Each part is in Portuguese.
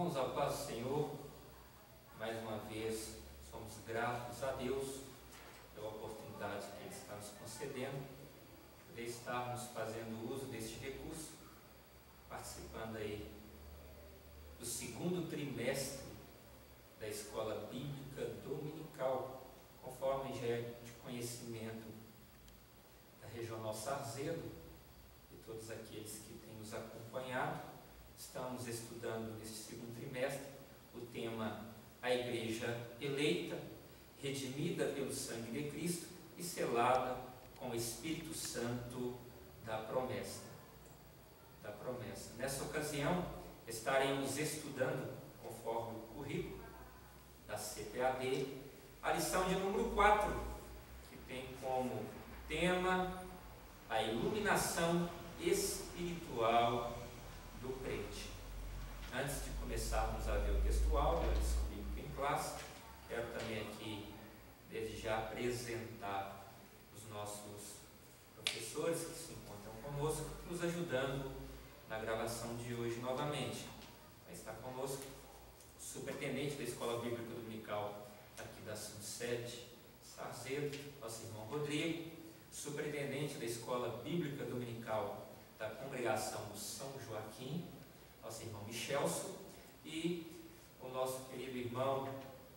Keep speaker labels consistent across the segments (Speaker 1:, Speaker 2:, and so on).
Speaker 1: Irmãos, a paz do Senhor, mais uma vez somos gratos a Deus pela oportunidade que Ele está nos concedendo de estarmos fazendo uso deste recurso, participando aí do segundo trimestre da Escola Bíblica Dominical, conforme já é de conhecimento da Regional Sarzedo e todos aqueles que têm nos acompanhado. Estamos estudando neste segundo trimestre o tema A Igreja Eleita, redimida pelo sangue de Cristo e selada com o Espírito Santo da promessa. Nessa ocasião, estaremos estudando, conforme o currículo da CPAD, a lição de número 4, que tem como tema a iluminação espiritual do crente. Antes de começarmos a ver o textual da lição bíblica em classe, quero também aqui, desde já, apresentar os nossos professores que se encontram conosco, nos ajudando na gravação de hoje novamente. Está conosco o superintendente da Escola Bíblica Dominical aqui da Sede Sarzedo, nosso irmão Rodrigo, superintendente da Escola Bíblica Dominical da Congregação do São Joaquim, nosso irmão Michelson, e o nosso querido irmão,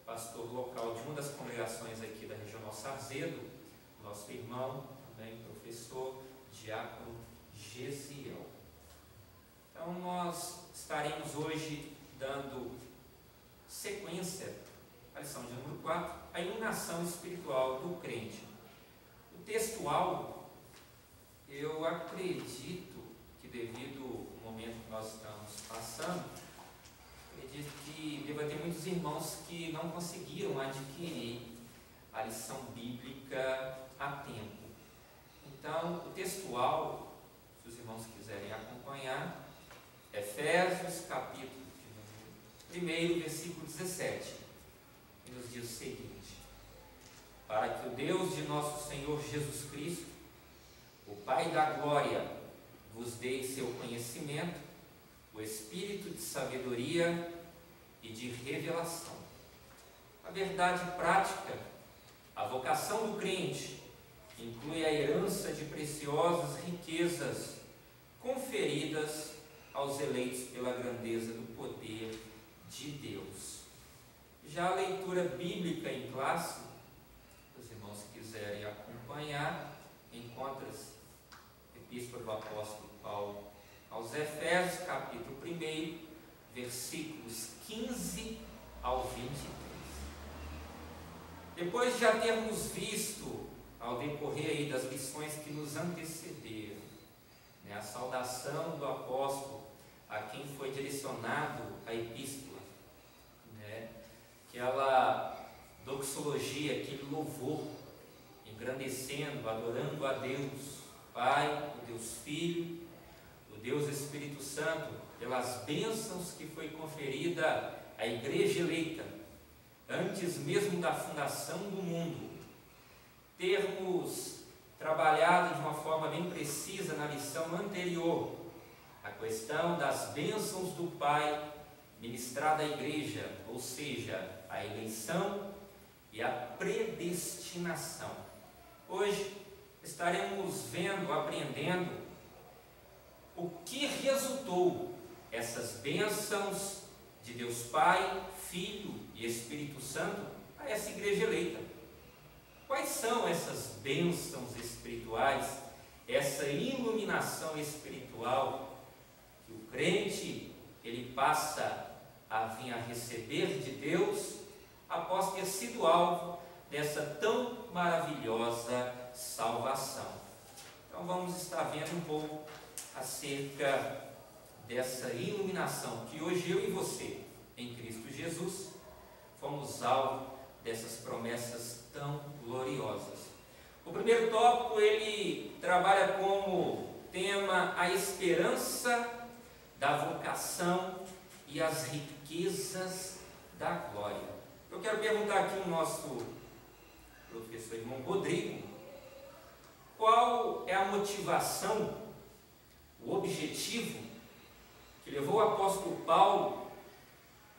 Speaker 1: pastor local de uma das congregações aqui da Regional Sarzedo, nosso irmão, também professor, diácono Gesiel. Então, nós estaremos hoje dando sequência à lição de número 4, a iluminação espiritual do crente. O textual, eu acredito que, devido ao momento que nós estamos passando, acredito que deva ter muitos irmãos que não conseguiram adquirir a lição bíblica a tempo. Então, o textual, se os irmãos quiserem acompanhar, Efésios, capítulo 1, versículo 17, que nos diz o seguinte: para que o Deus de nosso Senhor Jesus Cristo, o Pai da glória, vos dê seu conhecimento, o espírito de sabedoria e de revelação. A verdade prática, a vocação do crente, inclui a herança de preciosas riquezas conferidas aos eleitos pela grandeza do poder de Deus. Já a leitura bíblica em classe, se os irmãos quiserem acompanhar, encontra-se Epístola do Apóstolo Paulo aos Efésios, capítulo 1, versículos 15 ao 23. Depois de já termos visto, ao decorrer aí das lições que nos antecederam, a saudação do apóstolo a quem foi direcionado a epístola, aquela doxologia, aquele louvor, engrandecendo, adorando a Deus Pai, o Deus Filho, o Deus Espírito Santo, pelas bênçãos que foi conferida à igreja eleita, antes mesmo da fundação do mundo. Termos trabalhado de uma forma bem precisa na lição anterior a questão das bênçãos do Pai ministrada à igreja, ou seja, a eleição e a predestinação. Hoje estaremos vendo, aprendendo o que resultou essas bênçãos de Deus Pai, Filho e Espírito Santo a essa igreja eleita. Quais são essas bênçãos espirituais, essa iluminação espiritual que o crente ele passa a vir a receber de Deus após ter sido alvo dessa tão maravilhosa salvação? Então vamos estar vendo um pouco acerca dessa iluminação que hoje eu e você, em Cristo Jesus, fomos alvo dessas promessas tão gloriosas. O primeiro tópico, ele trabalha como tema a esperança da vocação e as riquezas da glória. Eu quero perguntar aqui ao nosso professor irmão Rodrigo, qual é a motivação, o objetivo que levou o apóstolo Paulo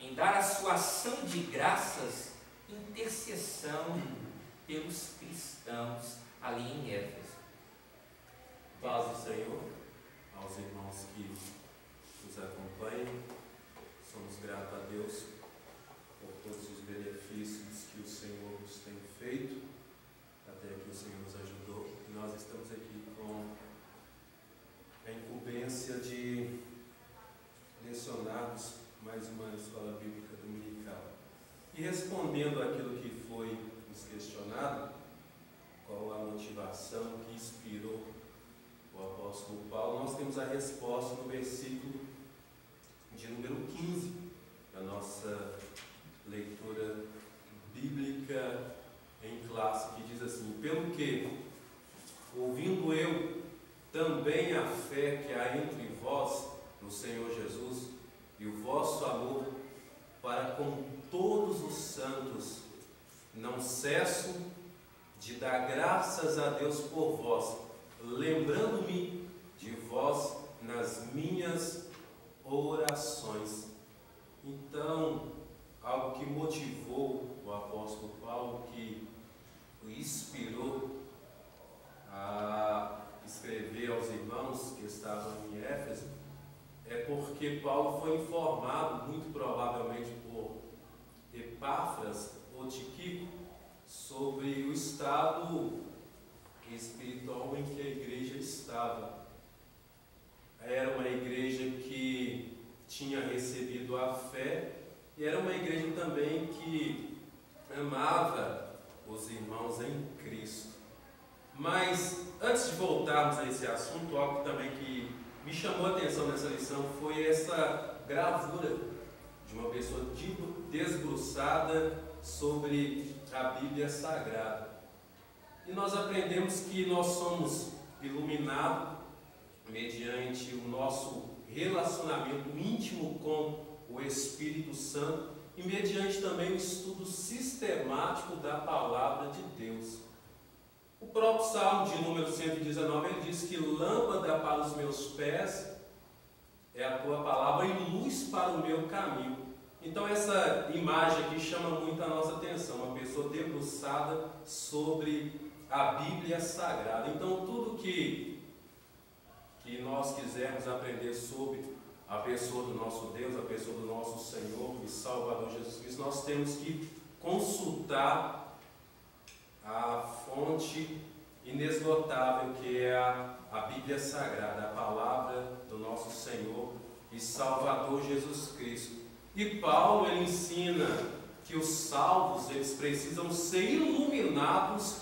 Speaker 1: em dar a sua ação de graças, intercessão pelos cristãos ali em Éfeso.
Speaker 2: Paz do Senhor aos irmãos que nos acompanham. Somos gratos a Deus por todos os benefícios que o Senhor nos tem feito, até que o Senhor nos ajudou. E nós estamos aqui com a incumbência de lecionarmos mais uma escola bíblica dominical. E respondendo àquilo que foi nos questionado, qual a motivação que inspirou o apóstolo Paulo, nós temos a resposta no versículo de número 15 da nossa leitura bíblica em classe, que diz assim: pelo que, ouvindo eu também a fé que há entre vós no Senhor Jesus e o vosso amor para com todos os santos, não cesso de dar graças a Deus por vós, lembrando-me de vós nas minhas orações. Então, algo que motivou o apóstolo Paulo, que o inspirou a escrever aos irmãos que estavam em Éfeso, é porque Paulo foi informado, muito provavelmente por Epáfras ou Tíquico, sobre o estado espiritual em que a igreja estava. Era uma igreja que tinha recebido a fé e era uma igreja também que amava os irmãos em Cristo. Mas antes de voltarmos a esse assunto, algo também que me chamou a atenção nessa lição foi essa gravura de uma pessoa desbruçada sobre a Bíblia Sagrada. E nós aprendemos que nós somos iluminados mediante o nosso relacionamento íntimo com o Espírito Santo e mediante também o estudo sistemático da Palavra de Deus. O próprio Salmo de número 119, ele diz que lâmpada para os meus pés é a tua palavra e luz para o meu caminho. Então essa imagem aqui chama muito a nossa atenção, uma pessoa debruçada sobre a Bíblia Sagrada. Então tudo que nós quisermos aprender sobre a pessoa do nosso Deus, a pessoa do nosso Senhor e Salvador Jesus Cristo, nós temos que consultar a fonte inesgotável que é a Bíblia Sagrada, a palavra do nosso Senhor e Salvador Jesus Cristo. E Paulo, ele ensina que os salvos, eles precisam ser iluminados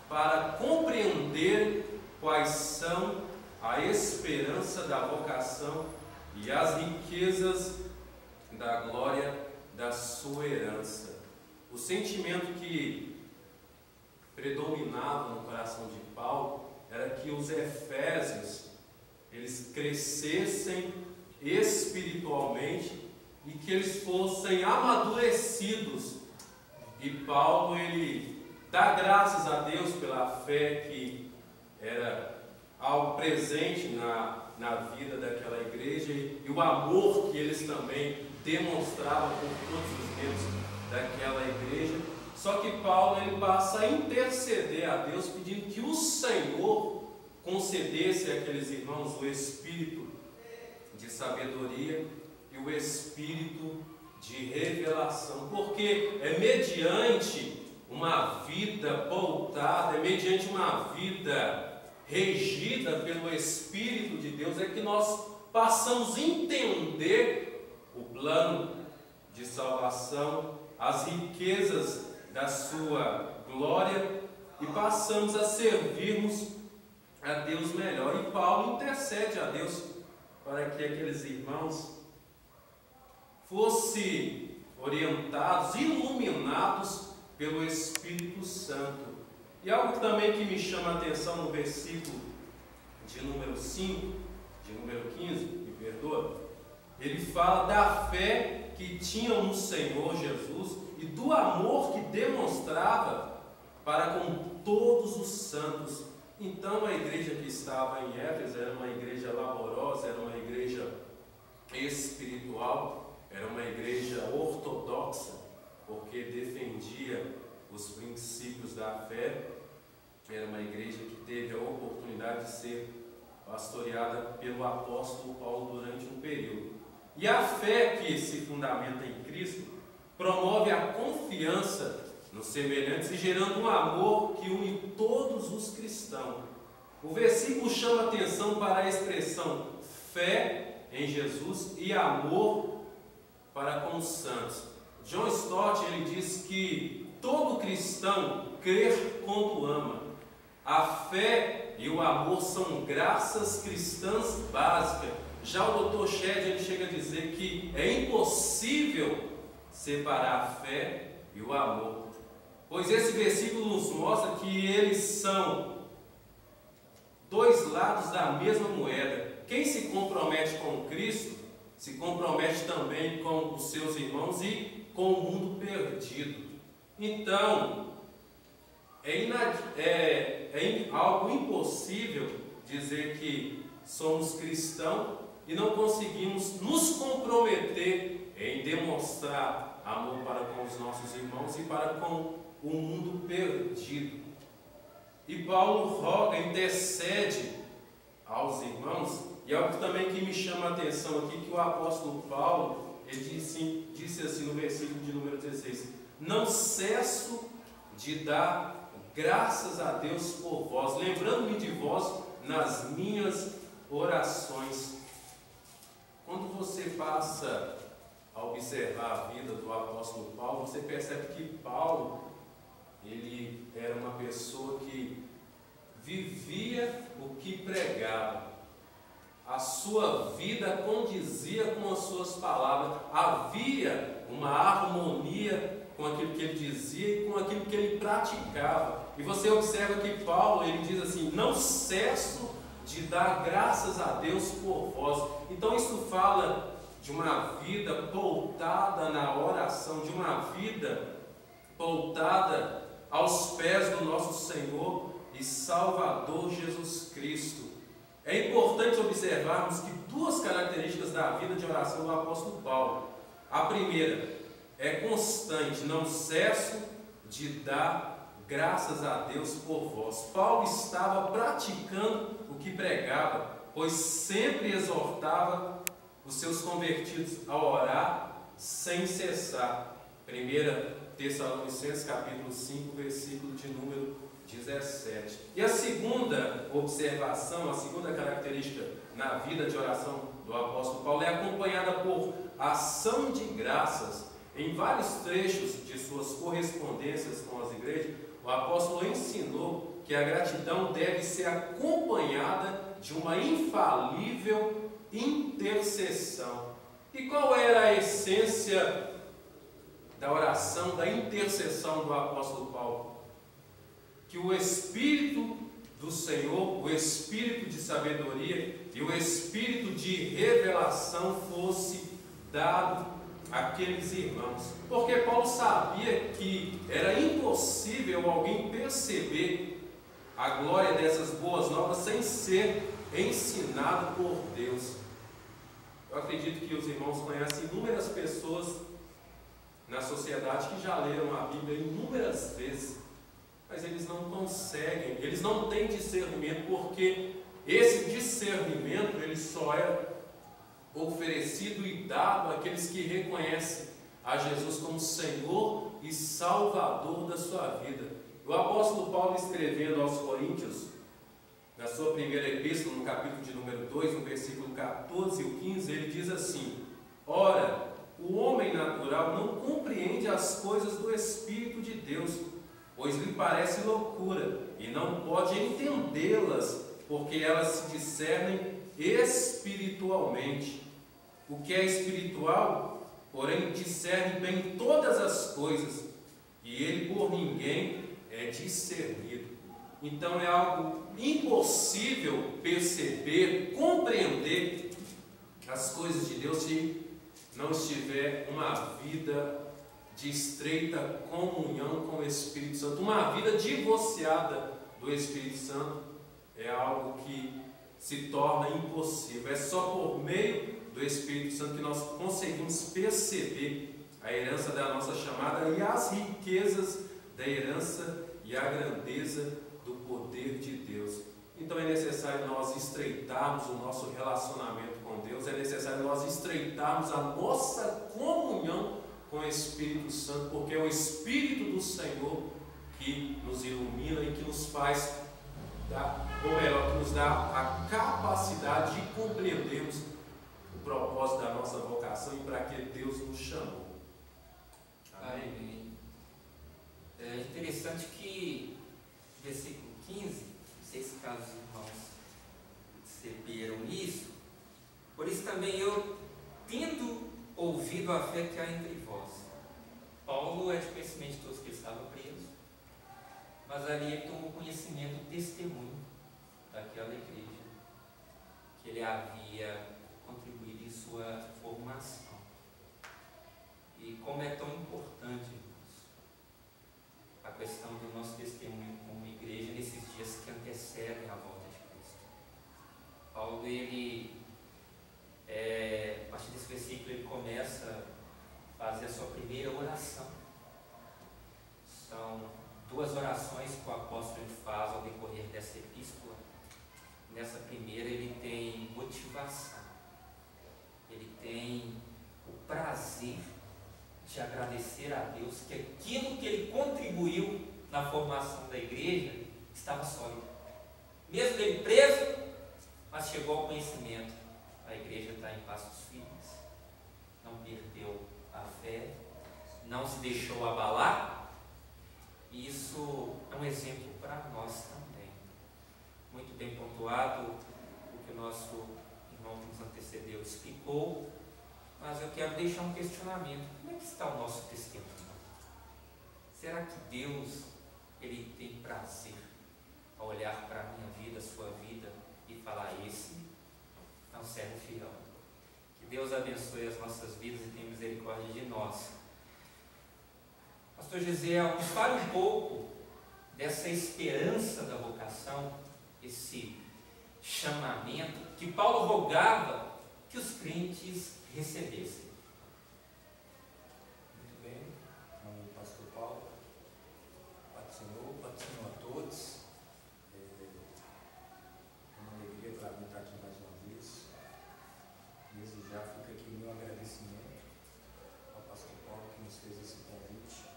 Speaker 2: para compreender quais são a esperança da vocação e as riquezas da glória da sua herança. O sentimento que predominava no coração de Paulo era que os efésios, eles crescessem espiritualmente e que eles fossem amadurecidos. E Paulo, ele dá graças a Deus pela fé que era algo presente na vida daquela igreja e o amor que eles também demonstravam por todos os membros daquela igreja. Só que Paulo, ele passa a interceder a Deus pedindo que o Senhor concedesse àqueles irmãos o espírito de sabedoria e o espírito de revelação, porque é mediante uma vida pautada, é mediante uma vida regida pelo Espírito de Deus, é que nós passamos a entender o plano de salvação, as riquezas da sua glória e passamos a servirmos a Deus melhor. E Paulo intercede a Deus para que aqueles irmãos fossem orientados, iluminados pelo Espírito Santo. E algo também que me chama a atenção no versículo de número 5, de número 15, me perdoa, ele fala da fé que tinham no Senhor Jesus e do amor que demonstrava para com todos os santos. Então a igreja que estava em Éfeso era uma igreja laborosa, era uma igreja espiritual, era uma igreja ortodoxa, de ser pastoreada pelo apóstolo Paulo durante um período. E a fé que se fundamenta em Cristo promove a confiança nos semelhantes e gerando um amor que une todos os cristãos. O versículo chama atenção para a expressão fé em Jesus e amor para com os santos. John Stott, ele diz que todo cristão crê quando ama. A fé e o amor são graças cristãs básicas. Já o Dr. Shedd, ele chega a dizer que é impossível separar a fé e o amor, pois esse versículo nos mostra que eles são dois lados da mesma moeda. Quem se compromete com Cristo, se compromete também com os seus irmãos e com o mundo perdido. Então, é algo impossível dizer que somos cristãos e não conseguimos nos comprometer em demonstrar amor para com os nossos irmãos e para com o mundo perdido. E Paulo roga, intercede aos irmãos, e algo também que me chama a atenção aqui, que o apóstolo Paulo, ele disse assim no versículo de número 16: não cesso de dar graças a Deus por vós, lembrando-me de vós nas minhas orações. Quando você passa a observar a vida do apóstolo Paulo, você percebe que Paulo, ele era uma pessoa que vivia o que pregava. A sua vida condizia com as suas palavras. Havia uma harmonia com aquilo que ele dizia e com aquilo que ele praticava. E você observa que Paulo, ele diz assim: não cesso de dar graças a Deus por vós. Então isso fala de uma vida pautada na oração, de uma vida pautada aos pés do nosso Senhor e Salvador Jesus Cristo. É importante observarmos que duas características da vida de oração do apóstolo Paulo. A primeira é constante, não cesso de dar graças a Deus por vós. Paulo estava praticando o que pregava, pois sempre exortava os seus convertidos a orar sem cessar. 1 Tessalonicenses capítulo 5, versículo de número 17. E a segunda observação, a segunda característica na vida de oração do apóstolo Paulo é acompanhada por ação de graças. Em vários trechos de suas correspondências com as igrejas, o apóstolo ensinou que a gratidão deve ser acompanhada de uma infalível intercessão. E qual era a essência da oração, da intercessão do apóstolo Paulo? Que o Espírito do Senhor, o Espírito de sabedoria e o Espírito de revelação fosse dado àqueles irmãos. Porque Paulo sabia que era impossível alguém perceber a glória dessas boas novas sem ser ensinado por Deus. Eu acredito que os irmãos conhecem inúmeras pessoas na sociedade que já leram a Bíblia inúmeras vezes, mas eles não conseguem, eles não têm discernimento, porque esse discernimento ele só é oferecido e dado àqueles que reconhecem a Jesus como Senhor e Salvador da sua vida. O apóstolo Paulo, escrevendo aos Coríntios, na sua primeira epístola, no capítulo de número 2, no versículo 14 e 15, ele diz assim: ora, o homem natural não compreende as coisas do Espírito de Deus, pois lhe parece loucura, e não pode entendê-las, porque elas se discernem espiritualmente. O que é espiritual, porém, discerne bem todas as coisas, e ele por ninguém é discernido. Então é algo impossível perceber, compreender as coisas de Deus se não estiver uma vida de estreita comunhão com o Espírito Santo. Uma vida divorciada do Espírito Santo é algo que se torna impossível. É só por meio do Espírito Santo que nós conseguimos perceber a herança da nossa chamada e as riquezas da herança e a grandeza do poder de Deus. Então é necessário nós estreitarmos o nosso relacionamento com Deus, é necessário nós estreitarmos a nossa comunhão com o Espírito Santo, porque é o Espírito do Senhor que nos ilumina e que nos faz, ou melhor, que nos dá a capacidade de compreendermos o propósito da nossa vocação e para que Deus nos chamou.
Speaker 1: Amém. É interessante que, versículo 15, não sei se caso os irmãos perceberam isso, por isso também eu, tendo ouvido a fé que há entre vós. Paulo é de conhecimento de todos que ele estava preso, mas ali ele tomou conhecimento do testemunho daquela igreja, que ele havia contribuído em sua formação. E como é tão importante, irmãos, a questão do nosso testemunho como igreja nesses dias que antecedem a volta de Cristo. Paulo, a partir desse versículo, ele começa a fazer a sua primeira oração. São duas orações que o apóstolo faz ao decorrer dessa epístola. Nessa primeira ele tem motivação, ele tem o prazer de agradecer a Deus que aquilo que ele contribuiu na formação da igreja estava sólido. Mesmo ele preso, mas chegou ao conhecimento. A igreja está em passos firmes, não perdeu a fé, não se deixou abalar. E isso é um exemplo para nós também. Muito bem pontuado o que o nosso irmão que nos antecedeu explicou, mas eu quero deixar um questionamento. Como é que está o nosso testemunho? Será que Deus ele tem prazer a olhar para a minha vida, a sua vida e falar: esse é um servo fiel? Que Deus abençoe as nossas vidas e tenha misericórdia de nós. Pastor Gesiel, nos fale um pouco dessa esperança da vocação, esse chamamento que Paulo rogava que os crentes recebessem.
Speaker 3: Muito bem, nome do pastor Paulo. Paz do Senhor a todos. É uma alegria para mim estar aqui mais uma vez. Desde já fica aqui o meu agradecimento ao pastor Paulo que nos fez esse convite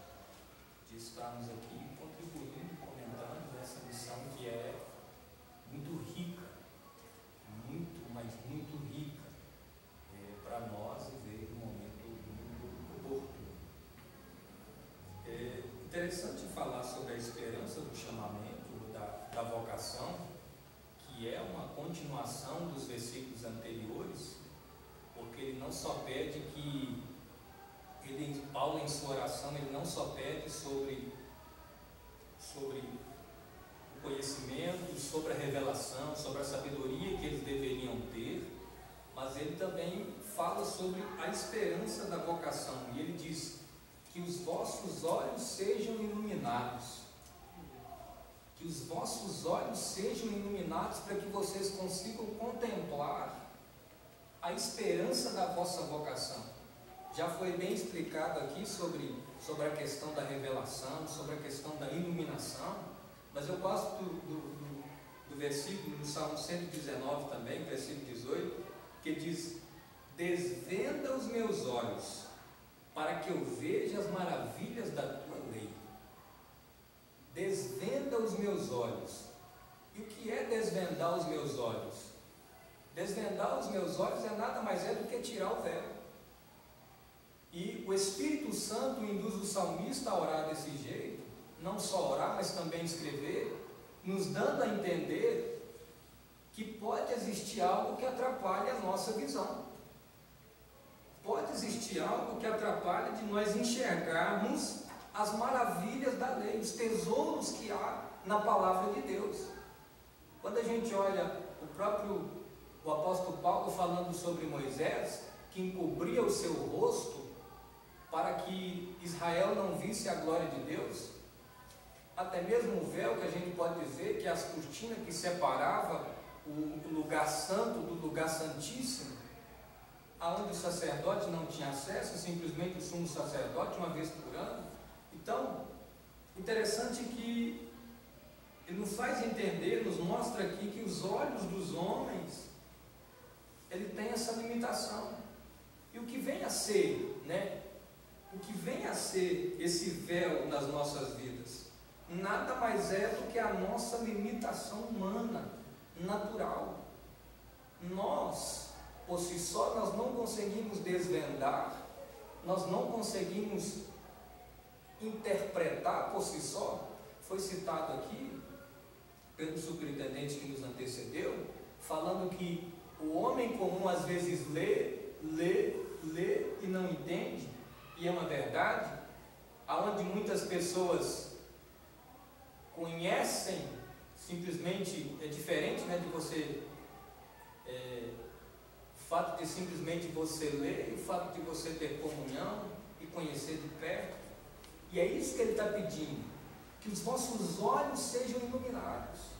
Speaker 3: de estarmos aqui contribuindo, comentando nessa missão que é muito rica, mas muito rica para nós e veio num momento muito oportuno. É interessante falar sobre a esperança do chamamento, da vocação, que é uma continuação dos versículos anteriores, porque ele não só pede que Paulo em sua oração, ele não só pede sobre o conhecimento, sobre a revelação, sobre a sabedoria que eles deveriam ter, mas ele também fala sobre a esperança da vocação, e ele diz que os vossos olhos sejam iluminados, que os vossos olhos sejam iluminados para que vocês consigam contemplar a esperança da vossa vocação. Já foi bem explicado aqui sobre a questão da revelação, sobre a questão da iluminação, mas eu gosto do versículo do Salmo 119 também, versículo 18, que diz: desvenda os meus olhos, para que eu veja as maravilhas da tua lei. Desvenda os meus olhos. E o que é desvendar os meus olhos? Desvendar os meus olhos é nada mais do que tirar o véu. E o Espírito Santo induz o salmista a orar desse jeito, não só orar, mas também escrever, nos dando a entender que pode existir algo que atrapalhe a nossa visão. Pode existir algo que atrapalhe de nós enxergarmos as maravilhas da lei, os tesouros que há na palavra de Deus. Quando a gente olha o apóstolo Paulo falando sobre Moisés, que encobria o seu rosto para que Israel não visse a glória de Deus, até mesmo o véu, que a gente pode dizer que as cortinas que separava o lugar santo do lugar santíssimo, aonde o sacerdote não tinha acesso, simplesmente o sumo sacerdote, uma vez por ano. Então, interessante que Ele nos faz entender, nos mostra aqui que os olhos dos homens, ele tem essa limitação. E o que vem a ser, né? O que vem a ser esse véu nas nossas vidas? Nada mais é do que a nossa limitação humana, natural. Nós, por si só, nós não conseguimos desvendar, nós não conseguimos interpretar por si só. Foi citado aqui pelo superintendente que nos antecedeu, falando que o homem comum às vezes lê e não entende, e é uma verdade, aonde muitas pessoas conhecem, simplesmente é diferente, né, de você, o fato de simplesmente você ler, e o fato de você ter comunhão e conhecer de perto, e é isso que ele está pedindo, que os vossos olhos sejam iluminados,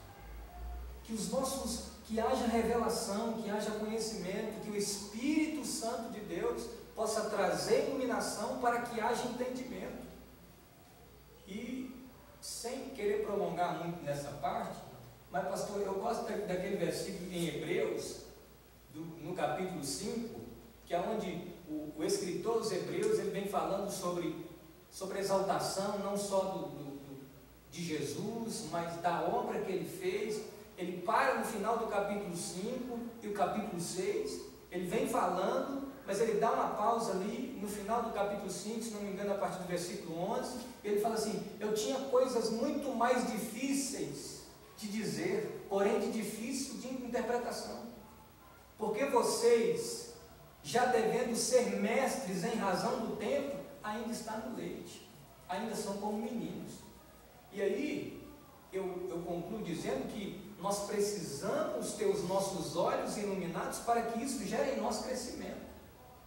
Speaker 3: que haja revelação, que haja conhecimento, que o Espírito Santo de Deus possa trazer iluminação para que haja entendimento. E sem querer prolongar muito nessa parte, mas pastor, eu gosto daquele versículo em Hebreus, no capítulo 5, que é onde o escritor dos Hebreus ele vem falando sobre a exaltação não só de Jesus, mas da obra que ele fez. Ele para no final do capítulo 5 e o capítulo 6, ele vem falando, mas ele dá uma pausa ali no final do capítulo 5, se não me engano, a partir do versículo 11, ele fala assim: eu tinha coisas muito mais difíceis de dizer, porém de difícil de interpretação, porque vocês, já devendo ser mestres em razão do tempo, ainda estão no leite, ainda são como meninos. E aí, eu concluo dizendo que nós precisamos ter os nossos olhos iluminados para que isso gere em nós crescimento,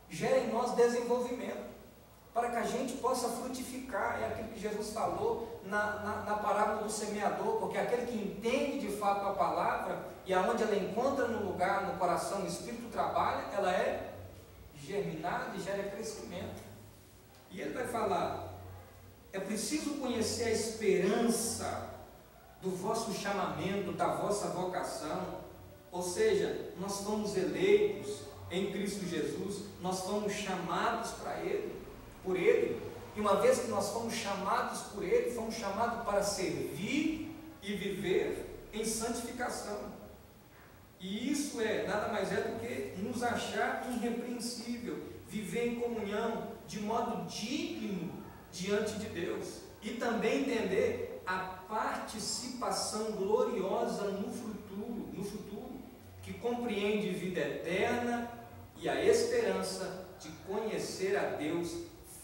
Speaker 3: gere em nós desenvolvimento, para que a gente possa frutificar. É aquilo que Jesus falou na parábola do semeador, porque aquele que entende de fato a palavra e aonde ela encontra no lugar, no coração, o Espírito trabalha, ela é germinada e gera crescimento. E ele vai falar: é preciso conhecer a esperança do vosso chamamento, da vossa vocação, ou seja, nós fomos eleitos em Cristo Jesus, nós fomos chamados por Ele, e uma vez que nós fomos chamados por Ele, fomos chamados para servir e viver em santificação, e isso nada mais é do que nos achar irrepreensível, viver em comunhão, de modo digno diante de Deus, e também entender a participação gloriosa no futuro, que compreende vida eterna e a esperança de conhecer a Deus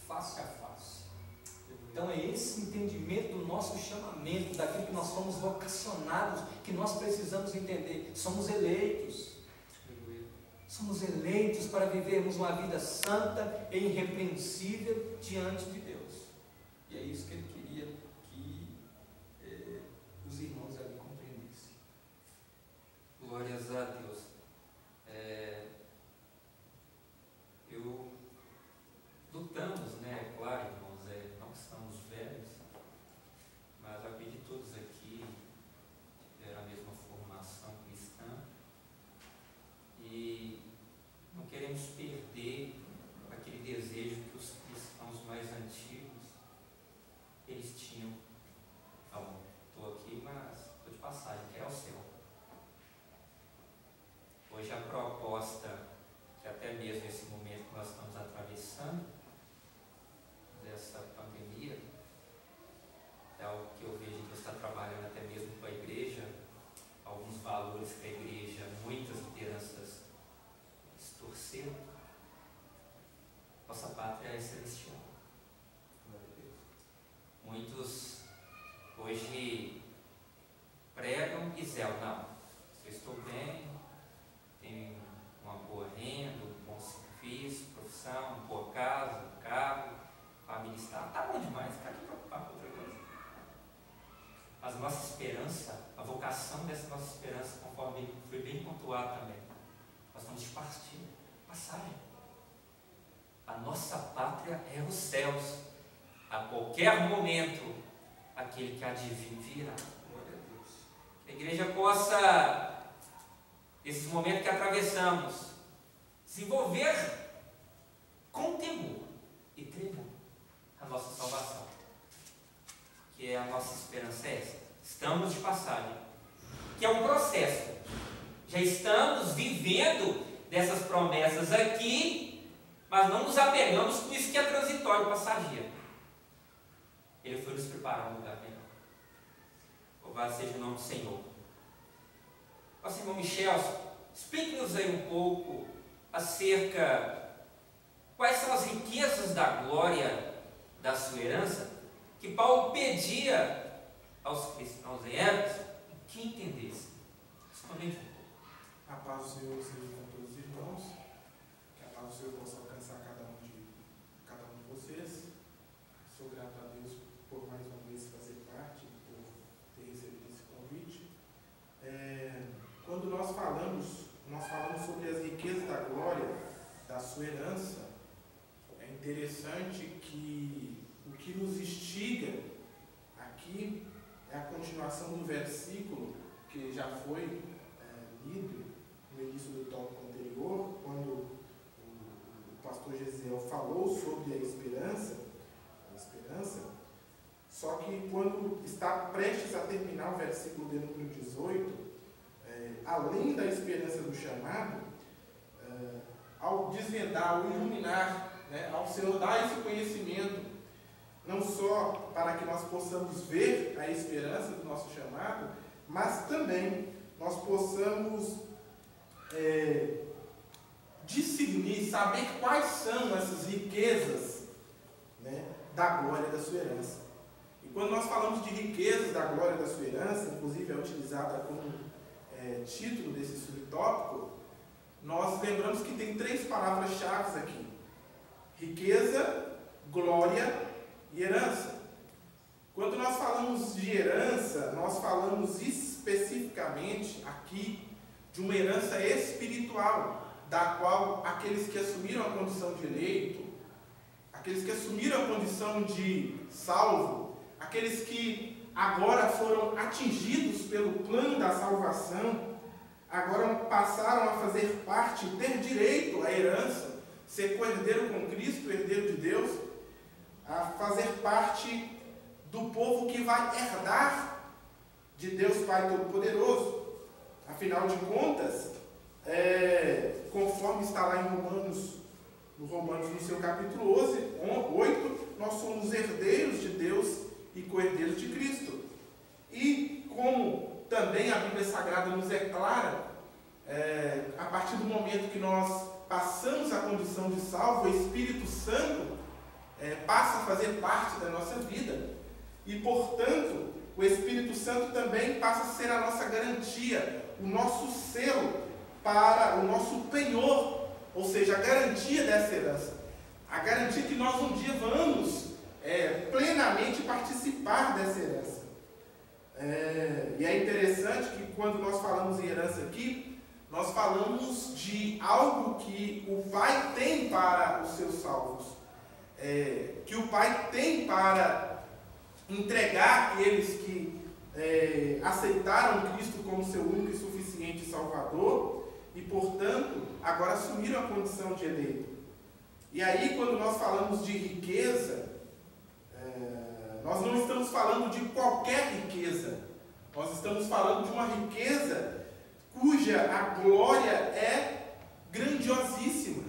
Speaker 3: face a face. Então é esse entendimento do nosso chamamento, daquilo que nós fomos vocacionados, que nós precisamos entender. Somos eleitos para vivermos uma vida santa e irrepreensível diante de Deus. E é isso que ele queria que os irmãos ali compreendessem.
Speaker 1: Glórias a Deus. Lutamos, né? É claro, irmãos, não somos velhos, mas acredito que todos aqui tiveram a mesma formação cristã e não queremos perder aquele desejo que os cristãos mais antigos eles tinham. Estou aqui, mas estou de passagem, que é o céu. Hoje a proposta, que até mesmo nesse momento que nós estamos atravessando, dessa pandemia, é algo que eu vejo que Deus está trabalhando até mesmo com a igreja, alguns valores que a igreja, muitas lideranças distorceram. Nossa pátria é celestial. Muitos hoje pregam e zelam: não, eu estou bem, tenho uma boa renda, um bom serviço, profissão, uma boa casa, um carro, família está bom demais, ficar aqui preocupado com outra coisa. Mas nossa esperança, a vocação dessa nossa esperança, conforme foi bem pontuado também, nós estamos de passagem. A nossa pátria é os céus. A qualquer momento, aquele que há de vir virá. a igreja possa, nesse momento que atravessamos, desenvolver com temor e tremor a nossa salvação, que é a nossa esperança essa. Estamos de passagem, que é um processo. Já estamos vivendo dessas promessas aqui, mas não nos apegamos com isso que é transitório, passageiro. Ele foi nos preparar um lugar melhor. Louvado seja o nome do Senhor. Nosso irmão Michel, explique-nos aí um pouco acerca quais são as riquezas da glória da sua herança que Paulo pedia aos cristãos em Éfeso que entendessem. Responde um pouco.
Speaker 4: A paz do Senhor seja com todos os irmãos, que a paz do Senhor possa alcançar cada um de vocês. Sou grato a Deus por mais uma vez fazer parte, por ter recebido esse convite. Quando nós falamos sobre as riquezas da glória da sua herança, é interessante que o que nos instiga aqui é a continuação do versículo que já foi lido no início do tópico anterior, quando o pastor Gesiel falou sobre a esperança, só que quando está prestes a terminar o versículo de número 18, além da esperança do chamado, ao desvendar, ao iluminar, ao Senhor dar esse conhecimento, não só para que nós possamos ver a esperança do nosso chamado, mas também nós possamos discernir, saber quais são essas riquezas da glória da sua herança. E quando nós falamos de riquezas da glória da sua herança, inclusive é utilizada como título desse subtópico, nós lembramos que tem 3 palavras-chave aqui: riqueza, glória e herança. Quando nós falamos de herança, nós falamos especificamente aqui de uma herança espiritual, da qual aqueles que assumiram a condição de eleito, aqueles que assumiram a condição de salvo, aqueles que agora foram atingidos pelo plano da salvação, agora passaram a fazer parte, ter direito à herança, ser co-herdeiro com Cristo, herdeiro de Deus, a fazer parte do povo que vai herdar de Deus Pai Todo-Poderoso. Afinal de contas, conforme está lá em Romanos, no seu capítulo 8, nós somos herdeiros de Deus e co-herdeiros de Cristo. E como também a Bíblia Sagrada nos é clara, a partir do momento que nós passamos a condição de salvo, o Espírito Santo passa a fazer parte da nossa vida. E, portanto, o Espírito Santo também passa a ser a nossa garantia, o nosso selo para o nosso penhor, ou seja, a garantia dessa herança. A garantia que nós um dia vamos plenamente participar dessa herança. E é interessante que quando nós falamos em herança aqui, nós falamos de algo que o Pai tem para os seus salvos, que o Pai tem para entregar aqueles que aceitaram Cristo como seu único e suficiente Salvador e, portanto, agora assumiram a condição de eleito. E aí, quando nós falamos de riqueza, nós não estamos falando de qualquer riqueza, nós estamos falando de uma riqueza cuja a glória é grandiosíssima.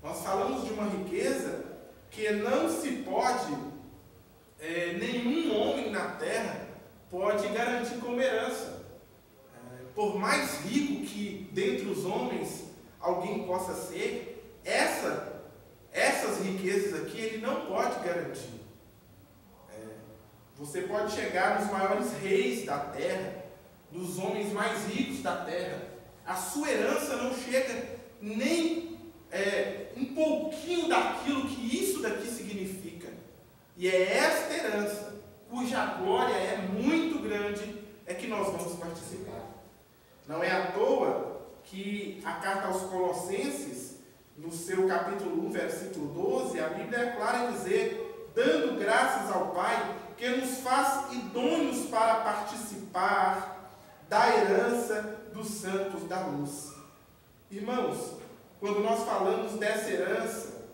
Speaker 4: Nós falamos de uma riqueza que não se pode, nenhum homem na terra pode garantir como herança. Por mais rico que dentre os homens alguém possa ser, essas riquezas aqui ele não pode garantir. Você pode chegar nos maiores reis da terra, nos homens mais ricos da terra, a sua herança não chega nem um pouquinho daquilo que isso daqui significa. E é esta herança, cuja glória é muito grande, é que nós vamos participar. Não é à toa que a carta aos Colossenses, no seu capítulo 1, versículo 12, a Bíblia é clara em dizer: dando graças ao Pai, que nos faz idôneos para participar participar da herança dos santos da luz. Irmãos, quando nós falamos dessa herança,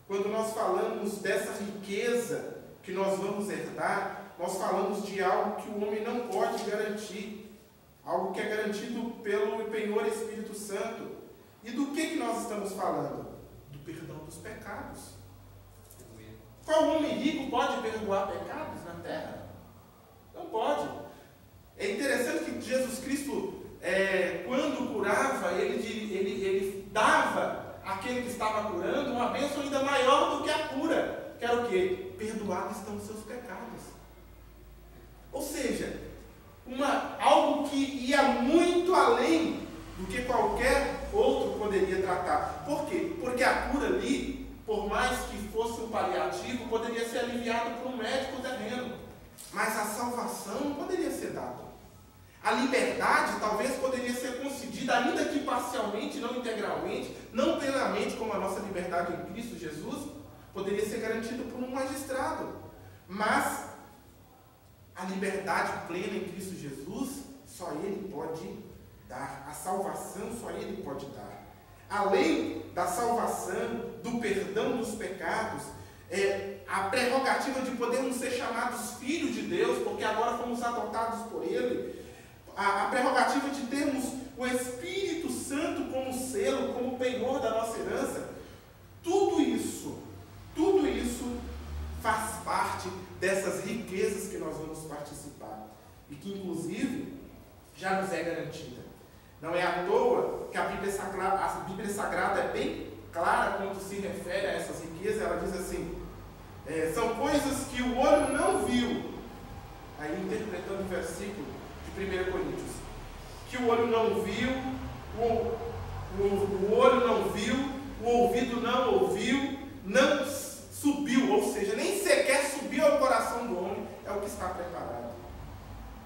Speaker 4: quando nós falamos dessa riqueza que nós vamos herdar, nós falamos de algo que o homem não pode garantir, algo que é garantido pelo penhor Espírito Santo. E do que nós estamos falando? Do perdão dos pecados. Qual homem rico pode perdoar pecados na terra? Não pode. É interessante que Jesus Cristo, quando curava, ele dava àquele que estava curando uma bênção ainda maior do que a cura. Que era o quê? Perdoados estão os seus pecados. Ou seja, algo que ia muito além do que qualquer outro poderia tratar. Por quê? Porque a cura ali, por mais que fosse um paliativo, poderia ser aliviado por um médico terreno. Mas a salvação não poderia ser dada. A liberdade talvez poderia ser concedida, ainda que parcialmente, não integralmente, não plenamente, como a nossa liberdade em Cristo Jesus, poderia ser garantida por um magistrado. Mas a liberdade plena em Cristo Jesus, só Ele pode dar. A salvação, só Ele pode dar. Além da salvação, do perdão dos pecados, a prerrogativa de podermos ser chamados filhos de Deus, porque agora fomos adotados por Ele, a prerrogativa de termos o Espírito Santo como selo, como penhor da nossa herança, tudo isso faz parte dessas riquezas que nós vamos participar e que inclusive já nos é garantida. Não é à toa que a Bíblia Sagrada é bem clara quando se refere a essas riquezas. Ela diz assim, são coisas que o olho não viu, aí interpretando o versículo de 1 Coríntios, que o olho não viu, o olho não viu, o ouvido não ouviu, não subiu, ou seja, nem sequer subiu ao coração do homem, é o que está preparado.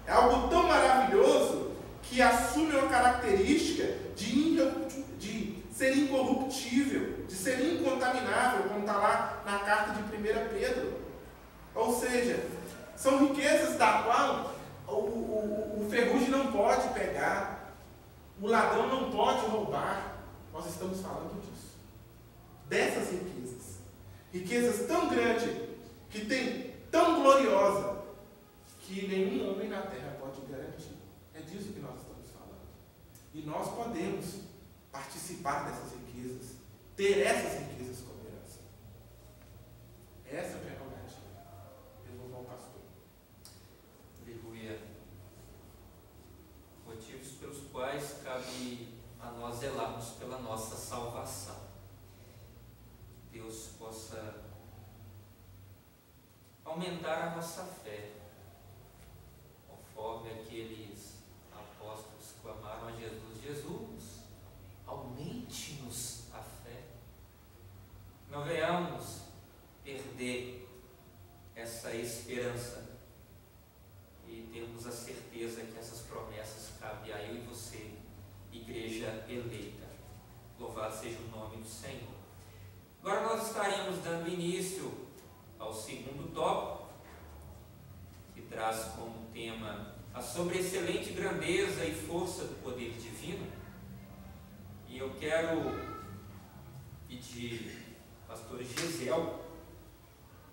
Speaker 4: É algo tão maravilhoso que assume uma característica de ser incorruptível, de ser incontaminável, como está lá na carta de 1 Pedro. Ou seja, são riquezas da qual o ferrugem não pode pegar, o ladrão não pode roubar. Nós estamos falando disso. Dessas riquezas. Riquezas tão grandes, que tem tão gloriosa, que nenhum homem na terra pode garantir. É disso que nós estamos falando. E nós podemos participar dessas riquezas, ter essas riquezas como herança. Essa é a prerrogativa. Devolvo ao pastor.
Speaker 1: Aleluia. Motivos pelos quais cabe a nós zelarmos pela nossa salvação. Deus possa aumentar a nossa fé, conforme aqueles apóstolos clamaram a Jesus: Jesus, aumente-nos a fé. Não venhamos perder essa esperança e termos a certeza que essas promessas cabem a eu e você, igreja eleita. Louvado seja o nome do Senhor. Agora nós estaremos dando início ao segundo tópico, que traz como tema a sobreexcelente grandeza e força do poder divino. E eu quero pedir, pastor Gisel,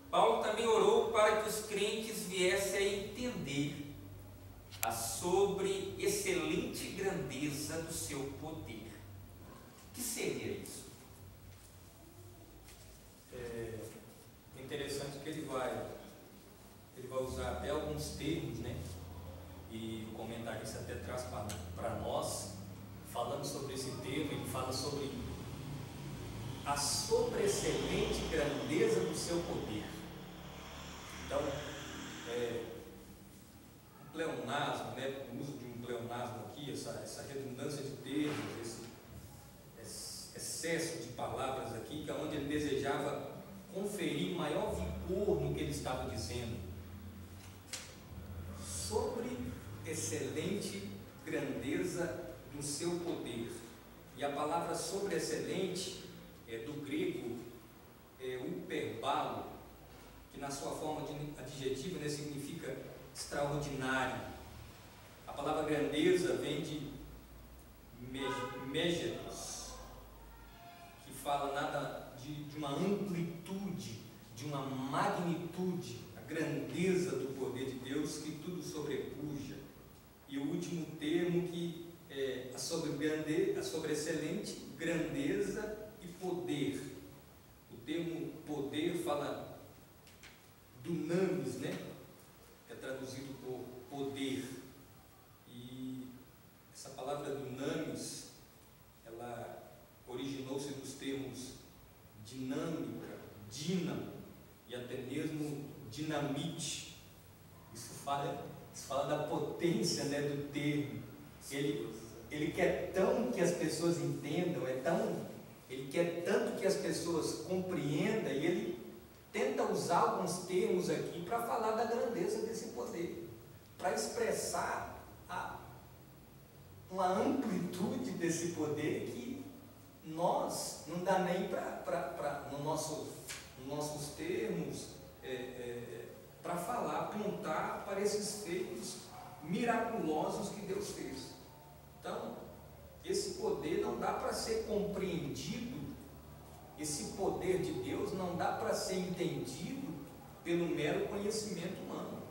Speaker 1: Paulo também orou para que os crentes viessem a entender a sobreexcelente grandeza do seu poder. O que seria isso?
Speaker 3: É interessante que ele vai usar até alguns termos, né? E o comentarista até traz para nós, falando sobre esse tema. Ele fala sobre a sobreexcelente grandeza do seu poder. Então, um pleonasmo, né? O uso de um pleonasmo aqui, essa redundância de termos, esse excesso de palavras aqui, que é onde ele desejava conferir maior vigor no que ele estava dizendo. Sobre excelente grandeza do seu poder. E a palavra sobre excelente é do grego uperbalo, que na sua forma adjetiva, né, significa extraordinário, A palavra grandeza vem de megetos, que fala nada de uma amplitude, de uma magnitude, a grandeza do poder de Deus que tudo sobrepuja. E o último termo que é a sobreexcelente grandeza e poder. O termo poder fala dunamis, né? Que é traduzido por poder. E essa palavra dunamis, ela originou-se dos termos dinâmica, dínamo e até mesmo dinamite. Isso fala da potência, né, do termo. Ele quer tão que as pessoas entendam, ele quer tanto que as pessoas compreendam, e ele tenta usar alguns termos aqui para falar da grandeza desse poder, para expressar uma amplitude desse poder que nós não dá nem para nos nossos termos para falar, apontar para esses feitos miraculosos que Deus fez. Então, esse poder não dá para ser compreendido, esse poder de Deus não dá para ser entendido pelo mero conhecimento humano,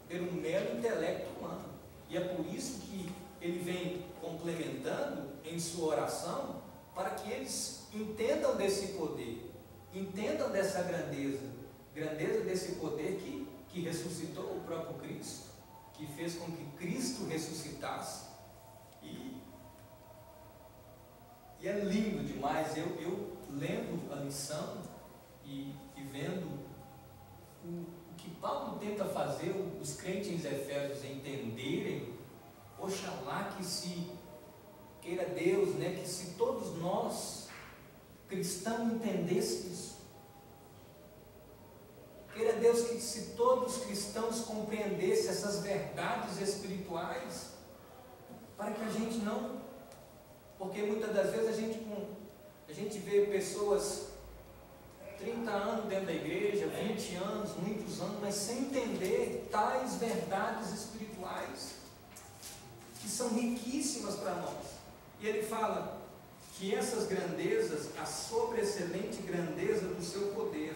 Speaker 3: pelo mero intelecto humano. E é por isso que ele vem complementando em sua oração, para que eles entendam desse poder, entendam dessa grandeza desse poder que ressuscitou o próprio Cristo, que fez com que Cristo ressuscitasse. E é lindo demais, eu lendo a lição e vendo o que Paulo tenta fazer os crentes Efésios entenderem. Oxalá que se queira Deus, né, que se todos nós cristãos entendêssemos isso. Queira Deus que se todos os cristãos compreendessem essas verdades espirituais, para que a gente não... Porque muitas das vezes a gente vê pessoas 30 anos dentro da igreja, 20 anos, muitos anos, mas sem entender tais verdades espirituais, que são riquíssimas para nós. E ele fala que essas grandezas, a sobreexcelente grandeza do seu poder,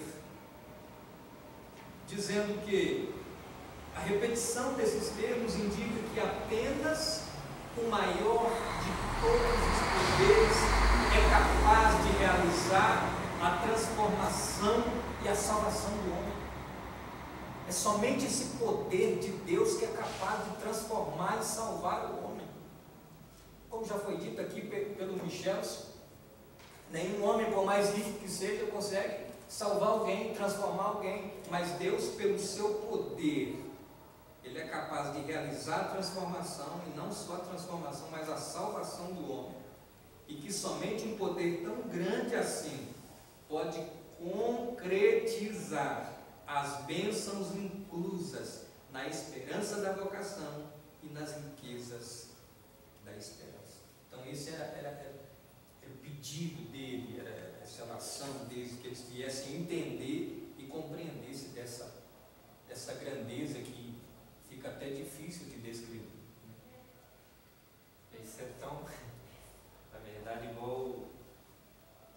Speaker 3: dizendo que a repetição desses termos indica que apenas o maior de todos os poderes é capaz de realizar a transformação e a salvação do homem. É somente esse poder de Deus que é capaz de transformar e salvar o homem. Como já foi dito aqui pelo Michel, nenhum homem, por mais rico que seja, consegue salvar alguém, transformar alguém, mas Deus, pelo seu poder, Ele é capaz de realizar a transformação, e não só a transformação, mas a salvação do homem. E que somente um poder tão grande assim pode concretizar as bênçãos inclusas na esperança da vocação e nas riquezas da esperança. Então esse era o pedido dele, era essa oração dele, que eles viessem entender e compreendessem dessa grandeza que fica até difícil de descrever.
Speaker 1: Isso é tão, na verdade, igual o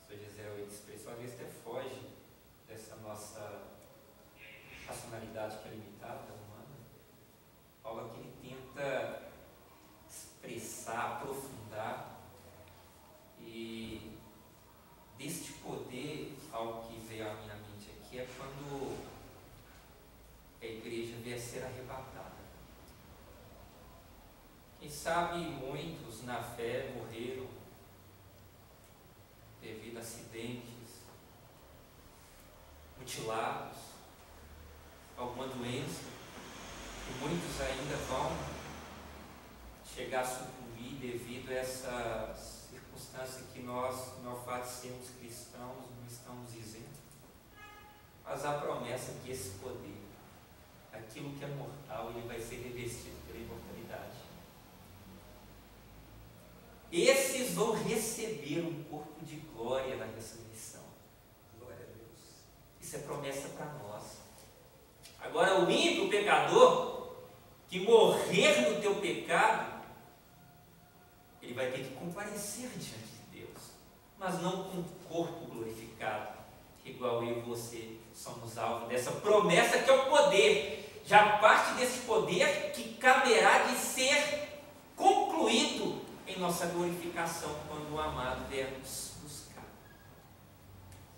Speaker 1: Sr. Gisele expressou, às vezes até foge dessa nossa racionalidade que é limitada, humana. Paulo aqui ele tenta expressar, aprofundar, e deste poder, algo que veio à minha mente aqui, é quando a igreja vier a ser arrebatada. Quem sabe muitos na fé morreram devido a acidentes, mutilados, alguma doença, e muitos ainda vão chegar a sucumbir devido a essa circunstância que nós, no fato de sermos cristãos, não estamos isentos. Mas há promessa que esse poder, aquilo que é mortal, ele vai ser revestido pela imortalidade. Esses vão receber um corpo de glória na ressurreição. Glória a Deus. Isso é promessa para nós. Agora o ímpio, o pecador, que morrer no teu pecado, ele vai ter que comparecer diante de Deus, mas não com o corpo glorificado, igual eu e você somos alvo dessa promessa que é o poder, já parte desse poder que caberá de ser concluído em nossa glorificação quando o amado vier nos buscar.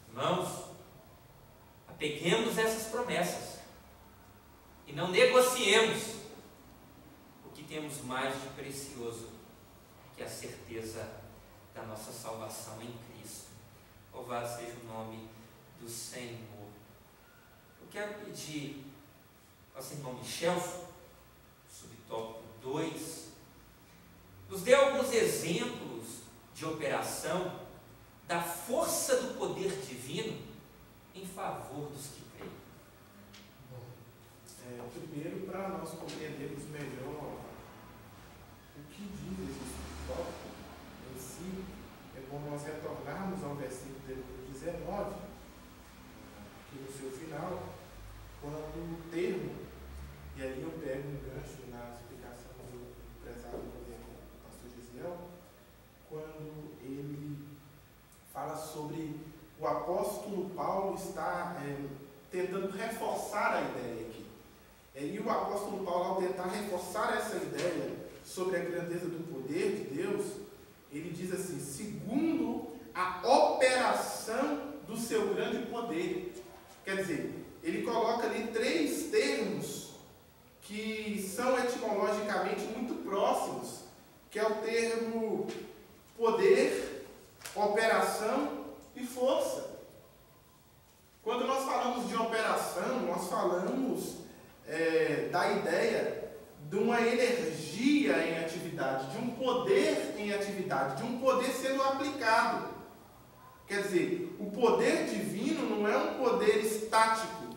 Speaker 1: Irmãos, apeguemos essas promessas e não negociemos o que temos mais de precioso, que é a certeza da nossa salvação em Cristo. Louvado seja o nome do Senhor. Eu quero pedir ao nosso irmão Michel, subtópico 2, nos dê alguns exemplos de operação da força do poder divino em favor dos que creem.
Speaker 4: Primeiro, para nós compreendermos melhor o que diz esse tópico em si, é bom nós retornarmos ao versículo de número 19, aqui no seu final, quando o termo, e aí eu pego um gancho na explicação do prezado pastor Gisiel, quando ele fala sobre o apóstolo Paulo está tentando reforçar a ideia aqui. E o apóstolo Paulo, ao tentar reforçar essa ideia sobre a grandeza do poder de Deus, ele diz assim, segundo a operação do seu grande poder. Quer dizer, ele coloca ali 3 termos que são etimologicamente muito próximos, que é o termo poder, operação e força. Quando nós falamos de operação, nós falamos da ideia de uma energia em atividade, de um poder em atividade, de um poder sendo aplicado. Quer dizer, o poder divino não é um poder estático.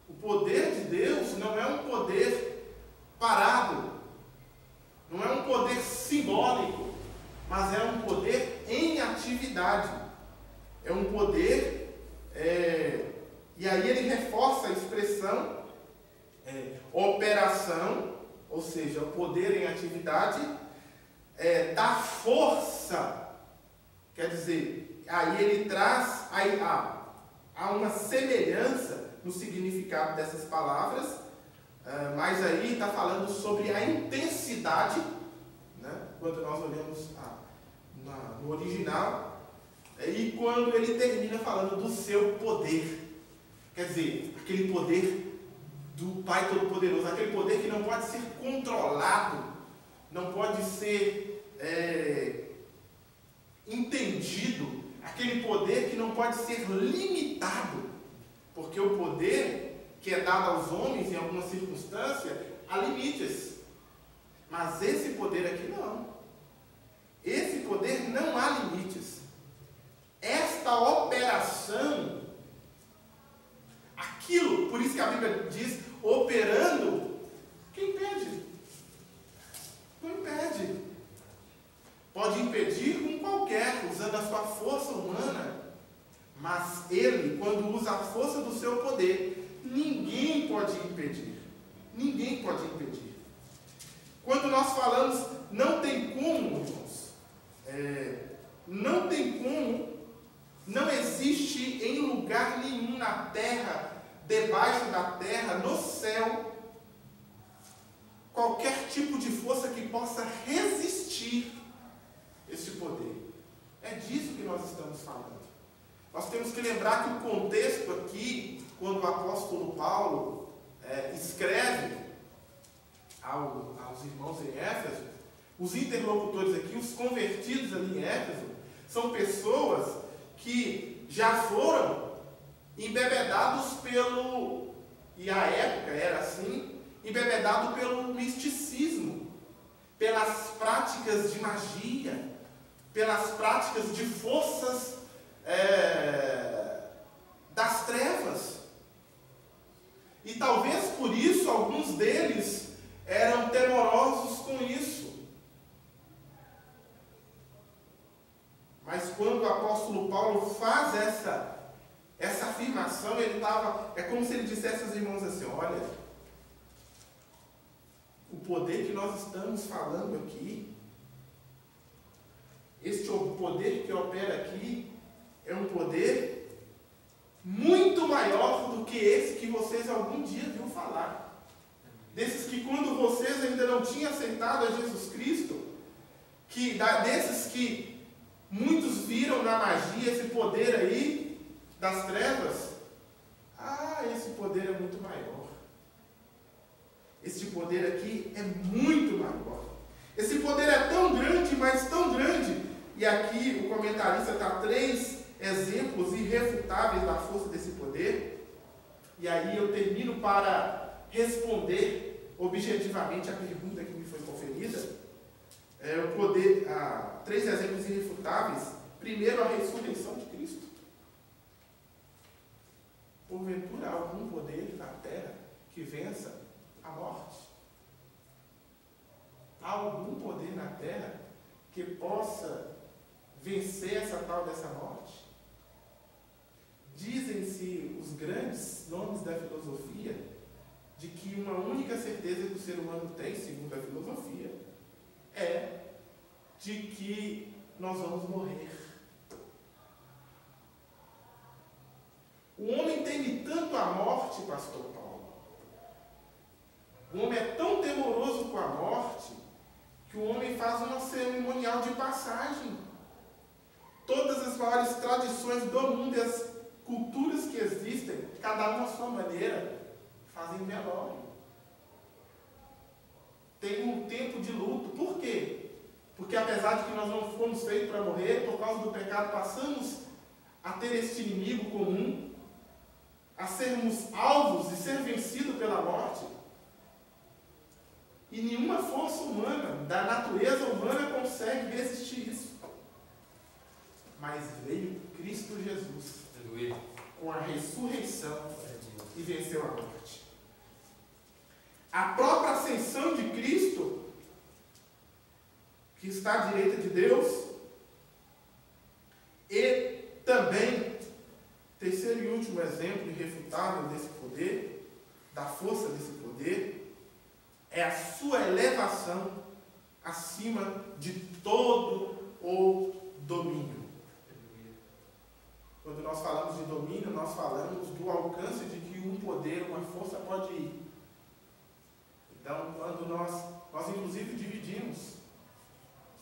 Speaker 4: O poder de Deus não é um poder parado. Não é um poder simbólico, mas é um poder em atividade. É um poder, e aí ele reforça a expressão operação, ou seja, o poder em atividade, da força. Quer dizer, aí ele traz, há uma semelhança no significado dessas palavras, mas aí está falando sobre a intensidade, né? Quando nós olhamos no original, e quando ele termina falando do seu poder, quer dizer, aquele poder do Pai Todo-Poderoso, aquele poder que não pode ser controlado, não pode ser entendido, aquele poder que não pode ser limitado, porque o poder que é dado aos homens em alguma circunstância há limites, mas esse poder aqui não. Esse poder não há limites. Esta operação, aquilo, por isso que a Bíblia diz, operando, quem impede? Não impede. Pode impedir com qualquer, usando a sua força humana, mas ele, quando usa a força do seu poder, ninguém pode impedir. Ninguém pode impedir. Quando nós falamos, não tem como, irmãos, não tem como, não existe em lugar nenhum na terra, debaixo da terra, no céu, qualquer tipo de força que possa resistir esse poder. É disso que nós estamos falando. Nós temos que lembrar que o contexto aqui, quando o apóstolo Paulo escreve aos irmãos em Éfeso, os interlocutores aqui, os convertidos ali em Éfeso, são pessoas que já foram embebedados pelo, e a época era assim, embebedado pelo misticismo, pelas práticas de magia, pelas práticas de forças das trevas. E talvez por isso alguns deles eram temorosos com isso. Mas quando o apóstolo Paulo faz essa afirmação, ele estava, é como se ele dissesse aos irmãos assim, olha, o poder que nós estamos falando aqui, este poder que opera aqui, é um poder muito maior do que esse que vocês algum dia viram falar. Desses que quando vocês ainda não tinham aceitado a Jesus Cristo, desses que muitos viram na magia esse poder aí das trevas, esse poder é muito maior. Este poder aqui é muito maior. Esse poder é tão grande, mas tão grande. E aqui o comentarista dá 3 exemplos irrefutáveis da força desse poder. E aí eu termino para responder objetivamente a pergunta que me foi conferida. O poder, 3 exemplos irrefutáveis. Primeiro, a ressurreição de Cristo. Porventura, há algum poder na terra que vença a morte? Há algum poder na terra que possa vencer essa tal dessa morte? Dizem-se os grandes nomes da filosofia de que uma única certeza que o ser humano tem, segundo a filosofia, é de que nós vamos morrer. O homem teme tanto a morte, pastor Paulo. O homem é tão temoroso com a morte que o homem faz uma cerimonial de passagem. Todas as maiores tradições do mundo e as culturas que existem, cada uma à sua maneira, fazem velório. Tem um tempo de luto. Por quê? Porque apesar de que nós não fomos feitos para morrer, por causa do pecado passamos a ter este inimigo comum, a sermos alvos e ser vencidos pela morte. E nenhuma força humana, da natureza humana, consegue resistir isso. Mas veio Cristo Jesus, com a ressurreição, e venceu a morte. A própria ascensão de Cristo, que está à direita de Deus, e também, terceiro e último exemplo irrefutável desse poder, da força desse poder, é a sua elevação acima de todo o domínio. Quando nós falamos de domínio, nós falamos do alcance de que um poder, uma força pode ir. Então, quando nós inclusive dividimos,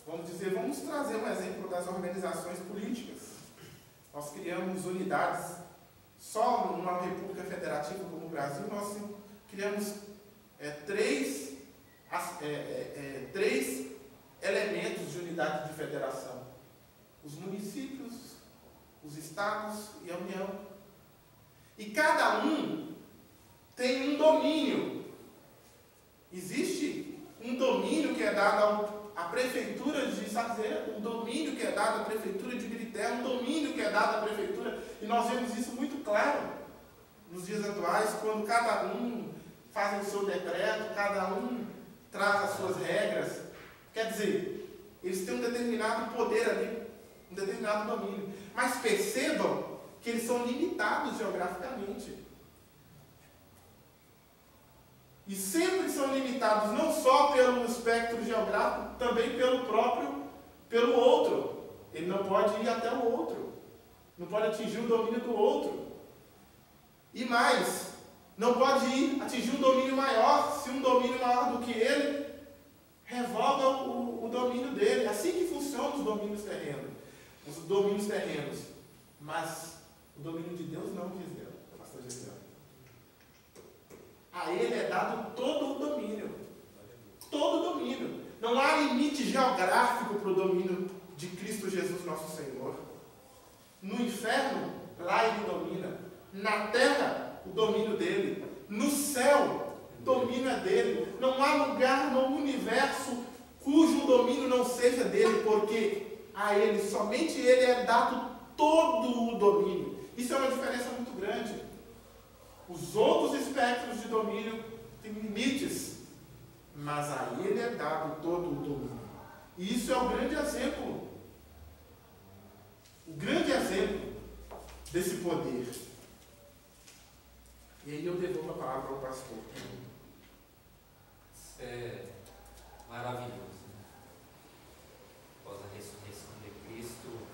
Speaker 4: vamos trazer um exemplo das organizações políticas. Nós criamos unidades, só numa república federativa como o Brasil, nós criamos 3 elementos de unidade de federação. Os municípios, os estados e a União. E cada um tem um domínio. Existe um domínio que é dado à prefeitura de Sazeira, um domínio que é dado à prefeitura de Ibirité, um domínio que é dado à prefeitura, e nós vemos isso muito claro nos dias atuais, quando cada um faz o seu decreto, cada um traz as suas regras. Quer dizer, eles têm um determinado poder ali, um determinado domínio. Mas percebam que eles são limitados geograficamente. E sempre são limitados não só pelo espectro geográfico, também pelo outro. Ele não pode ir até o outro. Não pode atingir o domínio do outro. E mais, não pode ir atingir um domínio maior, se um domínio maior do que ele revoga o domínio dele. É assim que funcionam os domínios terrenos. Os domínios terrenos. Mas o domínio de Deus não, Gisele, pastor Gisele. A ele é dado todo o domínio. Todo o domínio. Não há limite geográfico para o domínio de Cristo Jesus, nosso Senhor. No inferno, lá ele domina. Na terra, o domínio dele. No céu, o domínio é dele. Não há lugar no universo cujo domínio não seja dele, porque a ele, somente ele é dado todo o domínio. Isso é uma diferença muito grande. Os outros espectros de domínio têm limites, mas a ele é dado todo o domínio. E isso é o grande exemplo. O grande exemplo desse poder. E aí eu devolvo a palavra ao pastor.
Speaker 1: Isso é maravilhoso, né? Após a ressurreição de Cristo,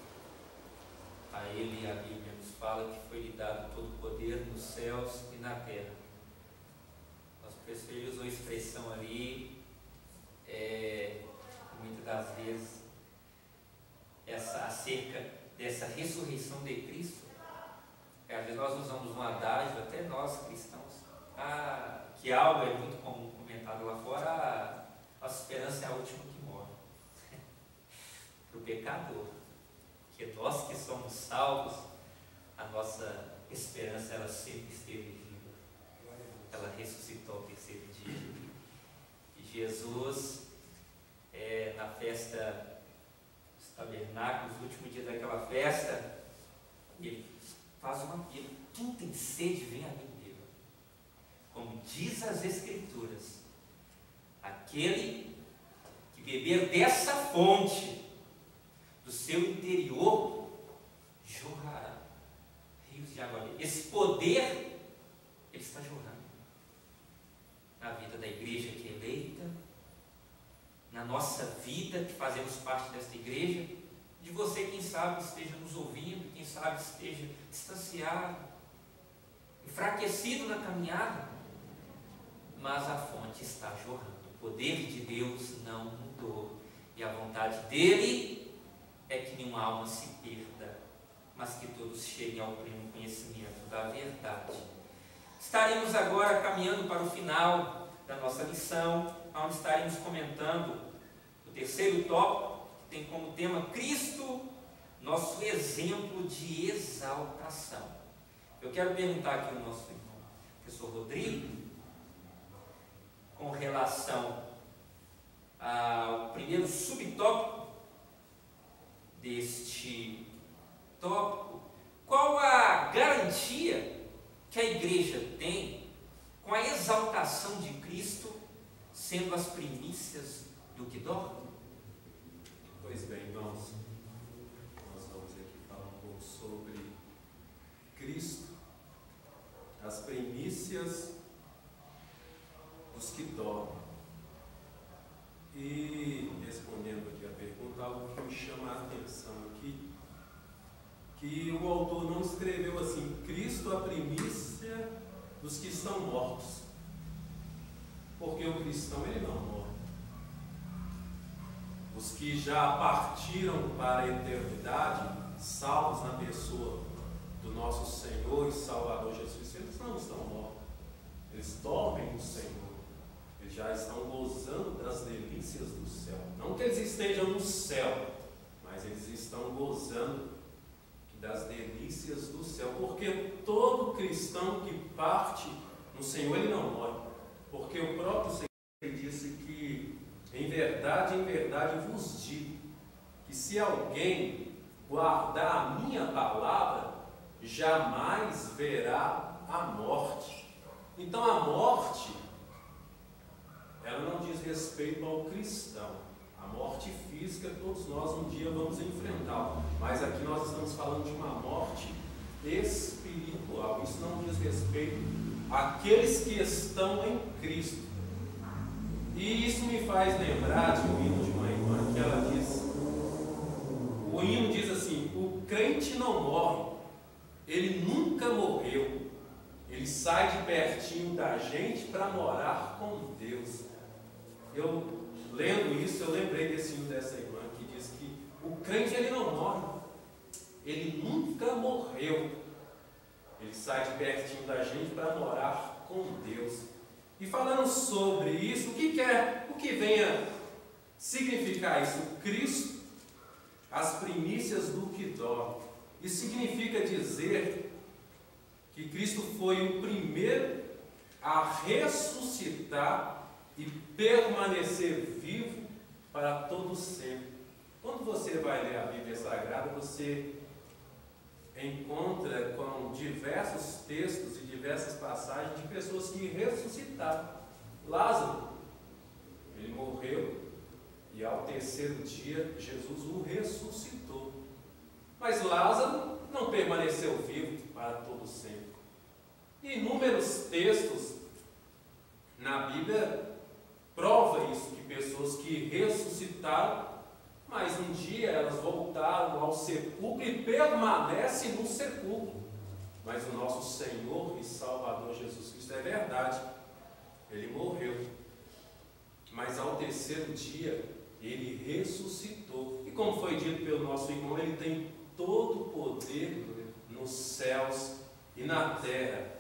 Speaker 1: a Ele a Bíblia nos fala que foi lhe dado todo o poder nos céus e na terra. Nosso professor ele usou a expressão ali, muitas das vezes, acerca dessa ressurreição de Cristo. Às vezes nós usamos um adágio, até nós cristãos, que algo é muito comum comentado lá fora, a esperança é a última que morre. Para o pecador, porque nós que somos salvos, a nossa esperança ela sempre esteve viva. Ela ressuscitou ao terceiro dia. E Jesus, na festa dos tabernáculos, no último dia daquela festa, ele faz uma apelo: quem tem sede, vem a mim beba. Como diz as Escrituras, aquele que beber dessa fonte, do seu interior, jorrará rios de água viva. Esse poder, ele está jorrando na vida da igreja que é eleita, na nossa vida que fazemos parte desta igreja, de você, quem sabe, esteja nos ouvindo, quem sabe esteja distanciado, enfraquecido na caminhada, mas a fonte está jorrando. O poder de Deus não mudou, e a vontade dele é que nenhuma alma se perda, mas que todos cheguem ao pleno conhecimento da verdade. Estaremos agora caminhando para o final da nossa lição, onde estaremos comentando o terceiro tópico, que tem como tema Cristo, nosso exemplo de exaltação. Eu quero perguntar aqui ao nosso irmão, professor Rodrigo, com relação ao primeiro subtópico deste tópico, qual a garantia que a igreja tem com a exaltação de Cristo sendo as primícias do que dorme?
Speaker 2: Pois bem, irmãos, nós vamos aqui falar um pouco sobre Cristo, as primícias dos que dormem. E respondendo aqui a pergunta, algo que me chama a atenção aqui, que o autor não escreveu assim: Cristo a primícia dos que estão mortos, porque o cristão ele não morre. Os que já partiram para a eternidade, salvos na pessoa do nosso Senhor e Salvador Jesus Cristo, eles não estão mortos, eles dormem no Senhor. Eles já estão gozando das delícias do céu. Não que eles estejam no céu, mas eles estão gozando das delícias do céu. Porque todo cristão que parte no Senhor, ele não morre. Porque o próprio Senhor disse que, em verdade vos digo, que se alguém guardar a minha palavra, jamais verá a morte. Então a morte, ela não diz respeito ao cristão. A morte física, todos nós um dia vamos enfrentar. Mas aqui nós estamos falando de uma morte espiritual. Isso não diz respeito àqueles que estão em Cristo. E isso me faz lembrar de um hino de uma irmã que ela diz, o hino diz assim: o crente não morre, ele nunca morreu, ele sai de pertinho da gente para morar com Deus. Eu lendo isso, eu lembrei desse hino dessa irmã que diz que o crente ele não morre, ele nunca morreu, ele sai de pertinho da gente para morar com Deus. E falando sobre isso, o que vem a significar isso? Cristo, as primícias do que dorme. Isso significa dizer que Cristo foi o primeiro a ressuscitar e permanecer vivo para todo sempre. Quando você vai ler a Bíblia Sagrada, você encontra com diversos textos e diversas passagens de pessoas que ressuscitaram. Lázaro, ele morreu e ao terceiro dia Jesus o ressuscitou. Mas Lázaro não permaneceu vivo para todo sempre. Inúmeros textos na Bíblia provam sepulcro e permanece no sepulcro. Mas o nosso Senhor e Salvador Jesus Cristo é verdade. Ele morreu. Mas ao terceiro dia, ele ressuscitou. E como foi dito pelo nosso irmão, ele tem todo o poder nos céus e na terra.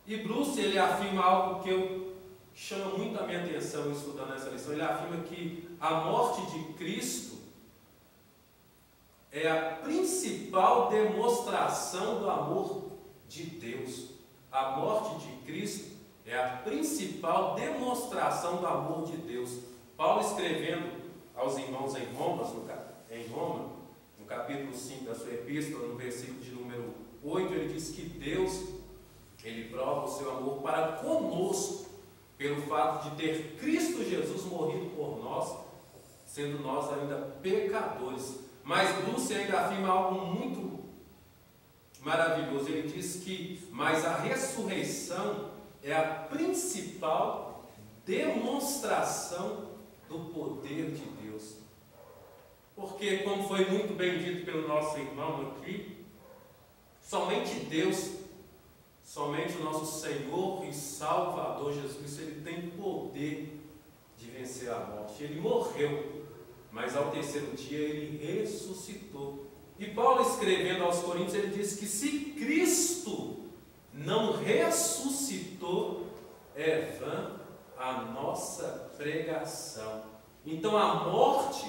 Speaker 2: E Bruce, ele afirma algo que chama muito a minha atenção estudando essa lição. Ele afirma que a morte de Cristo é a principal demonstração do amor de Deus. A morte de Cristo é a principal demonstração do amor de Deus. Paulo, escrevendo aos irmãos em Roma, no capítulo 5 da sua epístola, no versículo de número 8, ele diz que Deus, ele prova o seu amor para conosco, pelo fato de ter Cristo Jesus morrido por nós, sendo nós ainda pecadores. Mas Bruce ainda afirma algo muito maravilhoso. Ele diz que, mas a ressurreição é a principal demonstração do poder de Deus. Porque, como foi muito bem dito pelo nosso irmão aqui, somente Deus, somente o nosso Senhor e Salvador Jesus Cristo, ele tem poder de vencer a morte. Ele morreu, mas ao terceiro dia ele ressuscitou. E Paulo, escrevendo aos Coríntios, ele diz que se Cristo não ressuscitou, é vã a nossa pregação. Então a morte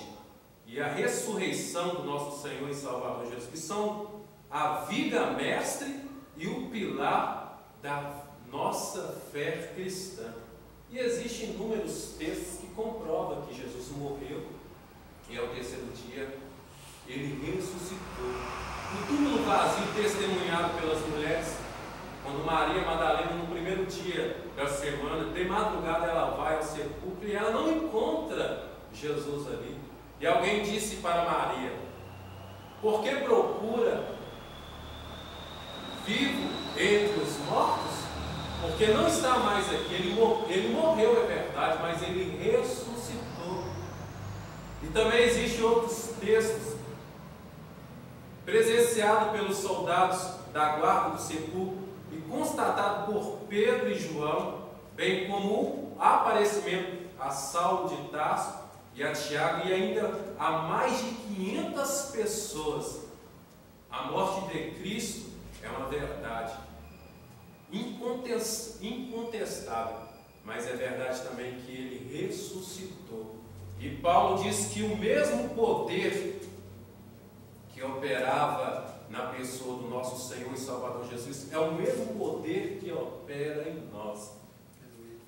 Speaker 2: e a ressurreição do nosso Senhor e Salvador Jesus Cristo são a viga mestre e o pilar da nossa fé cristã. E existem inúmeros textos que comprovam que Jesus morreu e ao terceiro dia ele ressuscitou. O túmulo vazio testemunhado pelas mulheres, quando Maria Madalena, no primeiro dia da semana, de madrugada ela vai ao sepulcro e ela não encontra Jesus ali. E alguém disse para Maria: por que procura vivo entre os mortos? Porque não está mais aqui. Ele morreu, é verdade, mas ele ressuscitou. E também existem outros textos presenciados pelos soldados da guarda do sepulcro e constatado por Pedro e João, bem como o aparecimento a Saulo de Tarso e a Tiago, e ainda a mais de 500 pessoas. A morte de Cristo é uma verdade incontestável, mas é verdade também que ele ressuscitou. E Paulo diz que o mesmo poder que operava na pessoa do nosso Senhor e Salvador Jesus é o mesmo poder que opera em nós.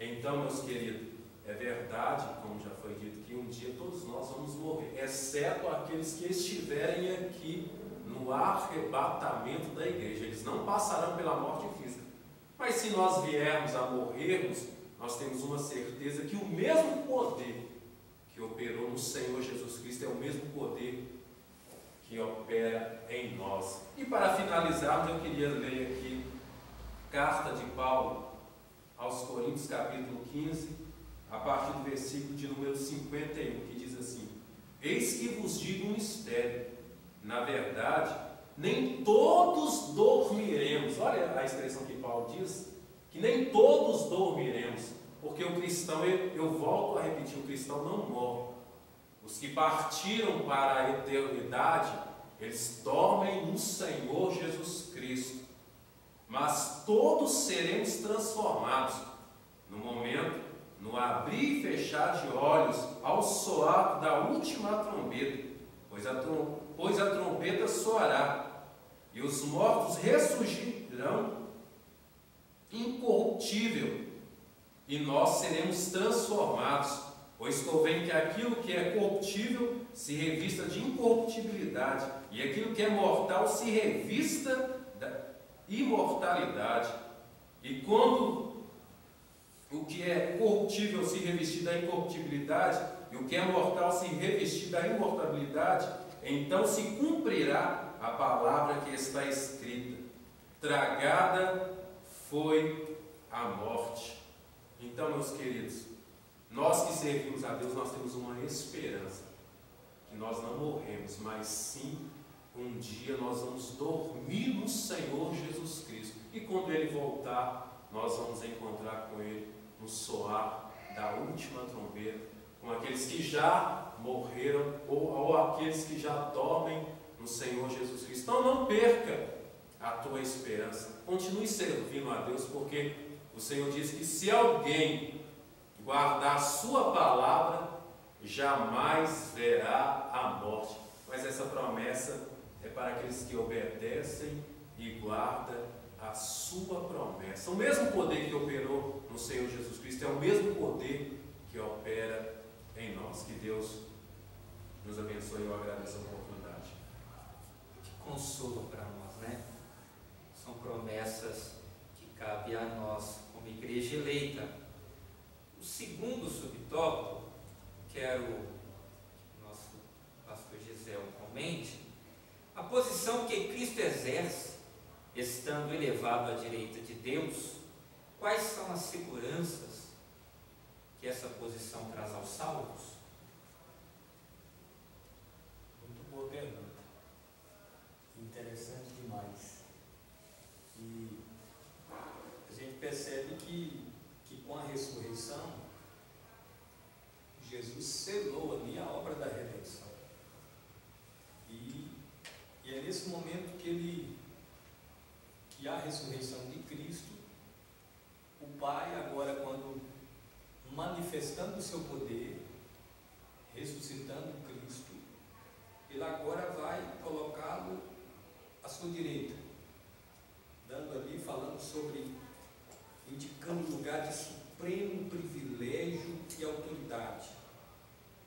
Speaker 2: Então, meus queridos, é verdade, como já foi dito, que um dia todos nós vamos morrer, exceto aqueles que estiverem aqui no arrebatamento da igreja. Eles não passarão pela morte física. Mas se nós viermos a morrermos, nós temos uma certeza que o mesmo poder que operou no Senhor Jesus Cristo é o mesmo poder que opera em nós. E para finalizarmos, eu queria ler aqui carta de Paulo aos Coríntios, capítulo 15, a partir do versículo de número 51, que diz assim: eis que vos digo um mistério, na verdade, nem todos dormiremos. Olha a expressão que Paulo diz, que nem todos dormiremos, porque o cristão, eu volto a repetir, o cristão não morre. Os que partiram para a eternidade, eles dormem no Senhor Jesus Cristo. Mas todos seremos transformados no momento, no abrir e fechar de olhos, ao soar da última trombeta, pois a trombeta soará, e os mortos ressurgirão incorruptível, e nós seremos transformados, pois convém que aquilo que é corruptível se revista de incorruptibilidade, e aquilo que é mortal se revista da imortalidade. E quando o que é corruptível se revestir da incorruptibilidade, e o que é mortal se revestir da imortalidade, então se cumprirá a palavra que está escrita: tragada foi a morte. Então, meus queridos, nós que servimos a Deus, nós temos uma esperança, que nós não morremos, mas sim um dia nós vamos dormir no Senhor Jesus Cristo. E quando Ele voltar, nós vamos encontrar com Ele no soar da última trombeta, com aqueles que já morreram ou aqueles que já dormem no Senhor Jesus Cristo. Então não perca a tua esperança. Continue servindo a Deus, porque o Senhor diz que se alguém guardar a sua palavra, jamais verá a morte. Mas essa promessa é para aqueles que obedecem e guardam a sua promessa. O mesmo poder que operou no Senhor Jesus Cristo é o mesmo poder que opera em nós. Que Deus nos abençoe. Eu agradeço a oportunidade.
Speaker 1: Que consolo para nós, né? São promessas que cabe a nós como igreja eleita. O segundo subtópico, quero que o nosso pastor Gisel comente, a posição que Cristo exerce, estando elevado à direita de Deus. Quais são as seguranças que essa posição traz aos salvos?
Speaker 3: Muito boa pergunta. Interessante demais. E a gente percebe que com a ressurreição, Jesus selou ali a obra da redenção. E é nesse momento que a ressurreição de Cristo, o Pai agora, quando manifestando o seu poder, ressuscitando Cristo, Ele agora vai colocá-lo à sua direita, dando ali, falando sobre, indicando o lugar de supremo privilégio e autoridade,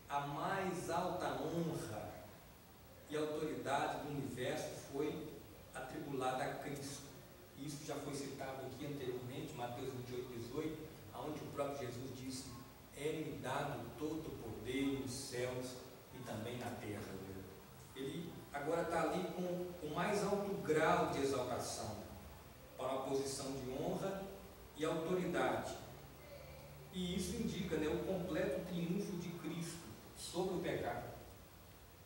Speaker 3: a mais alta honra e autoridade do universo foi atribulada a Cristo. Isso já foi citado aqui anteriormente, Mateus 28, 18, onde o próprio Jesus disse: é-me dado todo o poder nos céus e também na terra. Ele agora está ali com o mais alto grau de exaltação, para uma posição de honra e autoridade. E isso indica, né, o completo triunfo de Cristo sobre o pecado.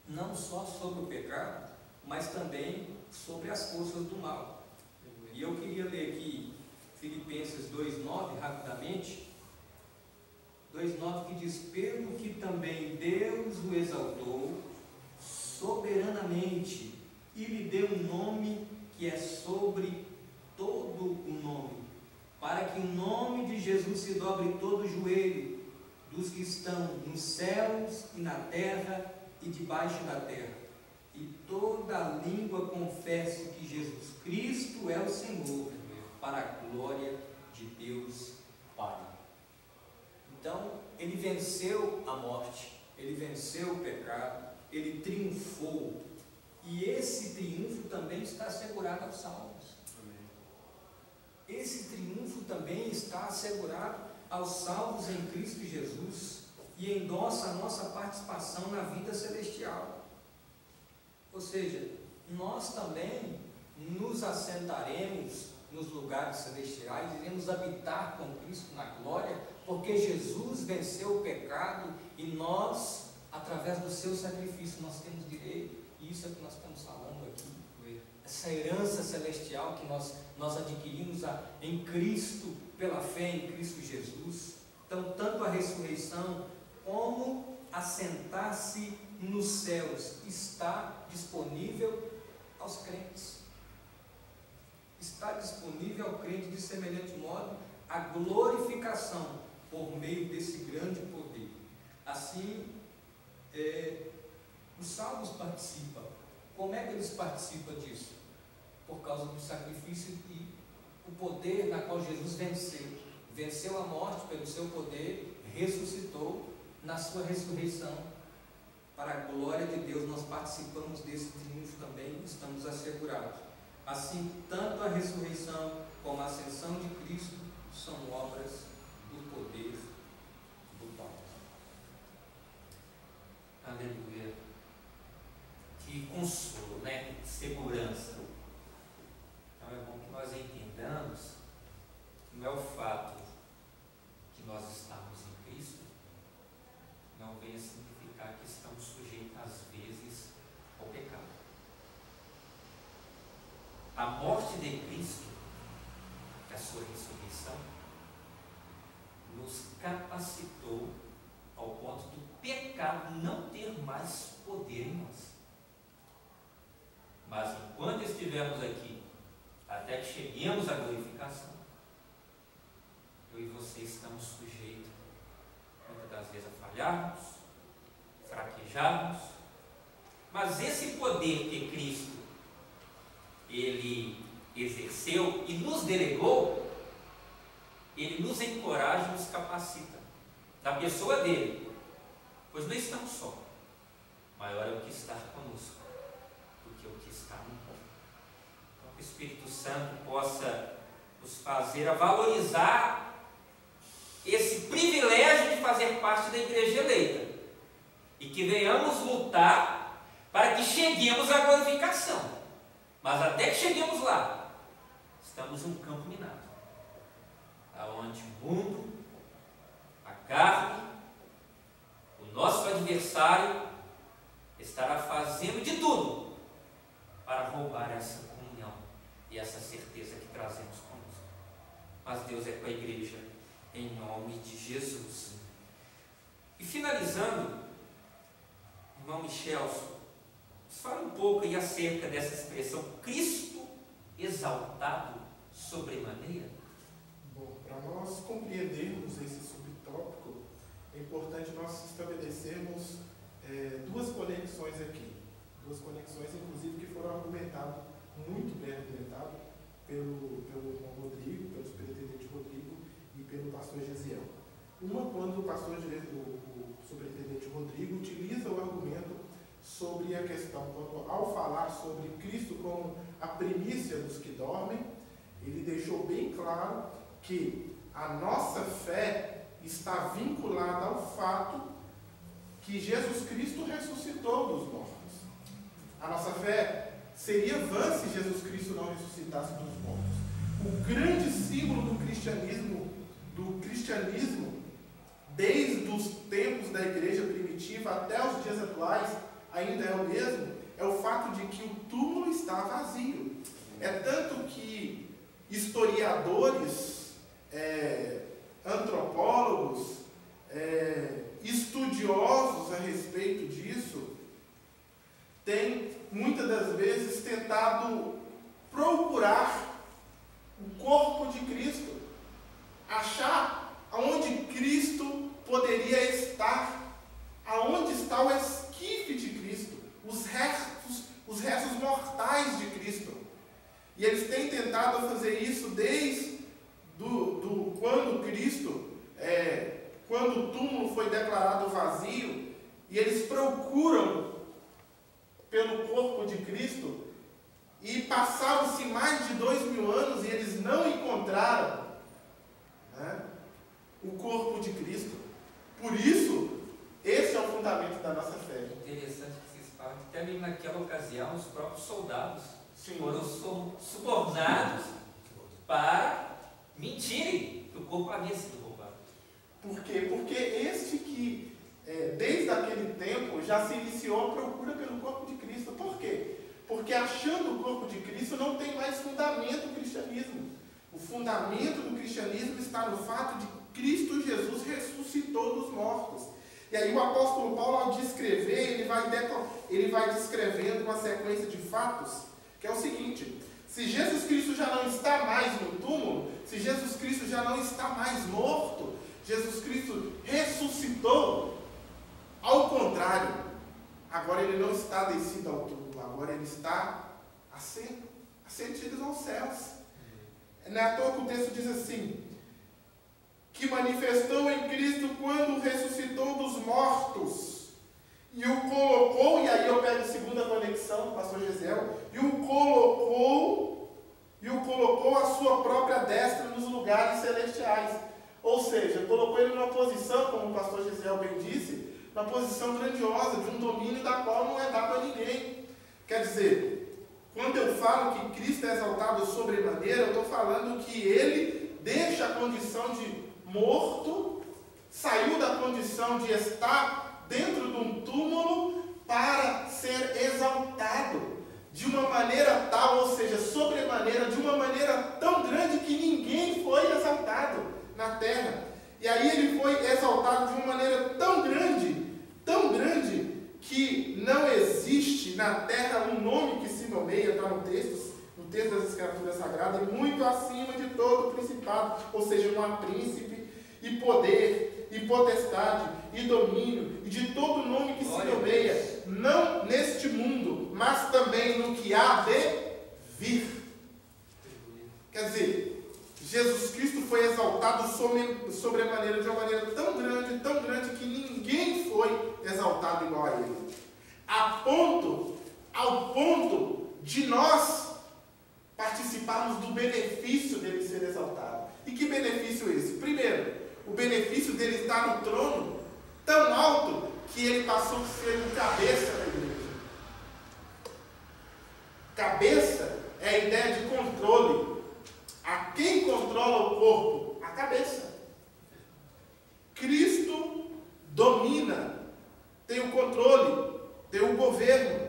Speaker 3: Não só sobre o pecado, mas também sobre as forças do mal. E eu queria ler aqui Filipenses 2,9 rapidamente. 2,9 que diz: pelo que também Deus o exaltou soberanamente e lhe deu um nome que é sobre todo o nome, para que em nome de Jesus se dobre todo o joelho dos que estão nos céus e na terra e debaixo da terra, e toda a língua confesse que Jesus Cristo é o Senhor, para a glória de Deus Pai. Então, Ele venceu a morte, Ele venceu o pecado, Ele triunfou, e esse triunfo também está assegurado aos salvos. Esse triunfo também está assegurado aos salvos em Cristo Jesus, e endossa a nossa participação na vida celestial. Ou seja, nós também nos assentaremos nos lugares celestiais, iremos habitar com Cristo na glória, porque Jesus venceu o pecado e nós, através do seu sacrifício, nós temos direito. E isso é o que nós estamos falando aqui. Essa herança celestial que nós adquirimos em Cristo, pela fé em Cristo Jesus. Então, tanto a ressurreição como assentar-se nos céus está disponível aos crentes. Está disponível ao crente de semelhante modo a glorificação por meio desse grande poder. Assim, os salvos participam. Como é que eles participam disso? Por causa do sacrifício e o poder na qual Jesus venceu. Venceu a morte pelo seu poder, ressuscitou na sua ressurreição. Para a glória de Deus, nós participamos desse triunfo também, estamos assegurados. Assim, tanto a ressurreição como a ascensão de Cristo são obras do poder do Pai.
Speaker 1: Aleluia. Que consolo, né? Segurança. Então é bom que nós entendamos que não é o fato que nós estamos em Cristo, não venha significar que estamos sujeitos às vezes ao pecado. estamos sujeitos, muitas das vezes, a falharmos, fraquejarmos, mas esse poder que Cristo Ele exerceu e nos delegou, Ele nos encoraja e nos capacita, na pessoa dele, pois não estamos só. Maior é o que está conosco do que o que está no mundo. Então, que o Espírito Santo possa nos fazer a valorizar esse privilégio de fazer parte da igreja eleita e que venhamos lutar para que cheguemos à glorificação. Mas até que cheguemos lá, estamos num campo minado, aonde o mundo, a carne, o nosso adversário estará fazendo de tudo para roubar essa comunhão e essa certeza que trazemos conosco. Mas Deus é com a igreja, em nome de Jesus. E finalizando, irmão Michelson, nos fala um pouco aí acerca dessa expressão Cristo exaltado sobremaneira.
Speaker 4: Bom, para nós compreendermos esse subtópico, é importante nós estabelecermos duas conexões aqui. Duas conexões, inclusive, que foram argumentadas, muito bem argumentadas, pelo irmão Rodrigo, pelo superintendente Rodrigo e pelo pastor Gesiel. Uma, quando o superintendente Rodrigo utiliza o argumento sobre a questão, quando, ao falar sobre Cristo como a primícia dos que dormem, ele deixou bem claro que a nossa fé está vinculada ao fato que Jesus Cristo ressuscitou dos mortos. A nossa fé seria vã se Jesus Cristo não ressuscitasse dos mortos. O grande símbolo do cristianismo, desde os tempos da igreja primitiva até os dias atuais, ainda é o mesmo, é o fato de que o túmulo está vazio. É tanto que historiadores, antropólogos, estudiosos a respeito disso, têm muitas das vezes tentado procurar o corpo de Cristo, achar aonde Cristo poderia estar, aonde está o esquife de Cristo, os restos mortais de Cristo. E eles têm tentado fazer isso desde quando Cristo, quando o túmulo foi declarado vazio, e eles procuram pelo corpo de Cristo, e passaram-se mais de 2000 anos e eles não encontraram, né, o corpo de Cristo. Por isso, esse é o fundamento da nossa fé.
Speaker 1: Interessante que vocês falam que até mesmo naquela ocasião os próprios soldados
Speaker 4: Sim.
Speaker 1: foram subornados para mentirem que o corpo havia sido roubado.
Speaker 4: Por quê? Porque desde aquele tempo já se iniciou a procura pelo corpo de Cristo. Por quê? Porque achando o corpo de Cristo não tem mais fundamento o cristianismo. O fundamento do cristianismo está no fato de que Cristo Jesus ressuscitou dos mortos. E aí o apóstolo Paulo, ao descrever, ele vai descrevendo uma sequência de fatos, que é o seguinte: se Jesus Cristo já não está mais no túmulo, se Jesus Cristo já não está mais morto, Jesus Cristo ressuscitou. Ao contrário, agora ele não está descido ao túmulo, agora ele está ascendido aos céus. Não é à toa que o texto diz assim: que manifestou em Cristo quando ressuscitou dos mortos, e o colocou, e aí eu pego a segunda conexão do pastor Gesiel, e o colocou à sua própria destra nos lugares celestiais. Ou seja, colocou ele numa posição, como o pastor Gesiel bem disse, uma posição grandiosa, de um domínio da qual não é dado a ninguém. Quer dizer, quando eu falo que Cristo é exaltado sobremaneira, eu estou falando que ele deixa a condição de morto, saiu da condição de estar dentro de um túmulo para ser exaltado de uma maneira tal, ou seja, sobremaneira, de uma maneira tão grande que ninguém foi exaltado na terra. E aí ele foi exaltado de uma maneira tão grande, que não existe na terra um nome que se nomeia, está no texto das Escrituras Sagradas, muito acima de todo principado, ou seja, não há príncipe, e poder, e potestade, e domínio, e de todo nome que se nomeia, não neste mundo, mas também no que há de vir. Quer dizer, Jesus Cristo foi exaltado sobremaneira, de uma maneira tão grande, que ninguém foi exaltado igual a ele. Ao ponto de nós participarmos do benefício dele ser exaltado. E que benefício é esse? Primeiro, o benefício dele estar no trono tão alto que ele passou a ser o cabeça da igreja. Cabeça é a ideia de controle. A quem controla o corpo? A cabeça. Cristo domina, tem o controle, tem o governo,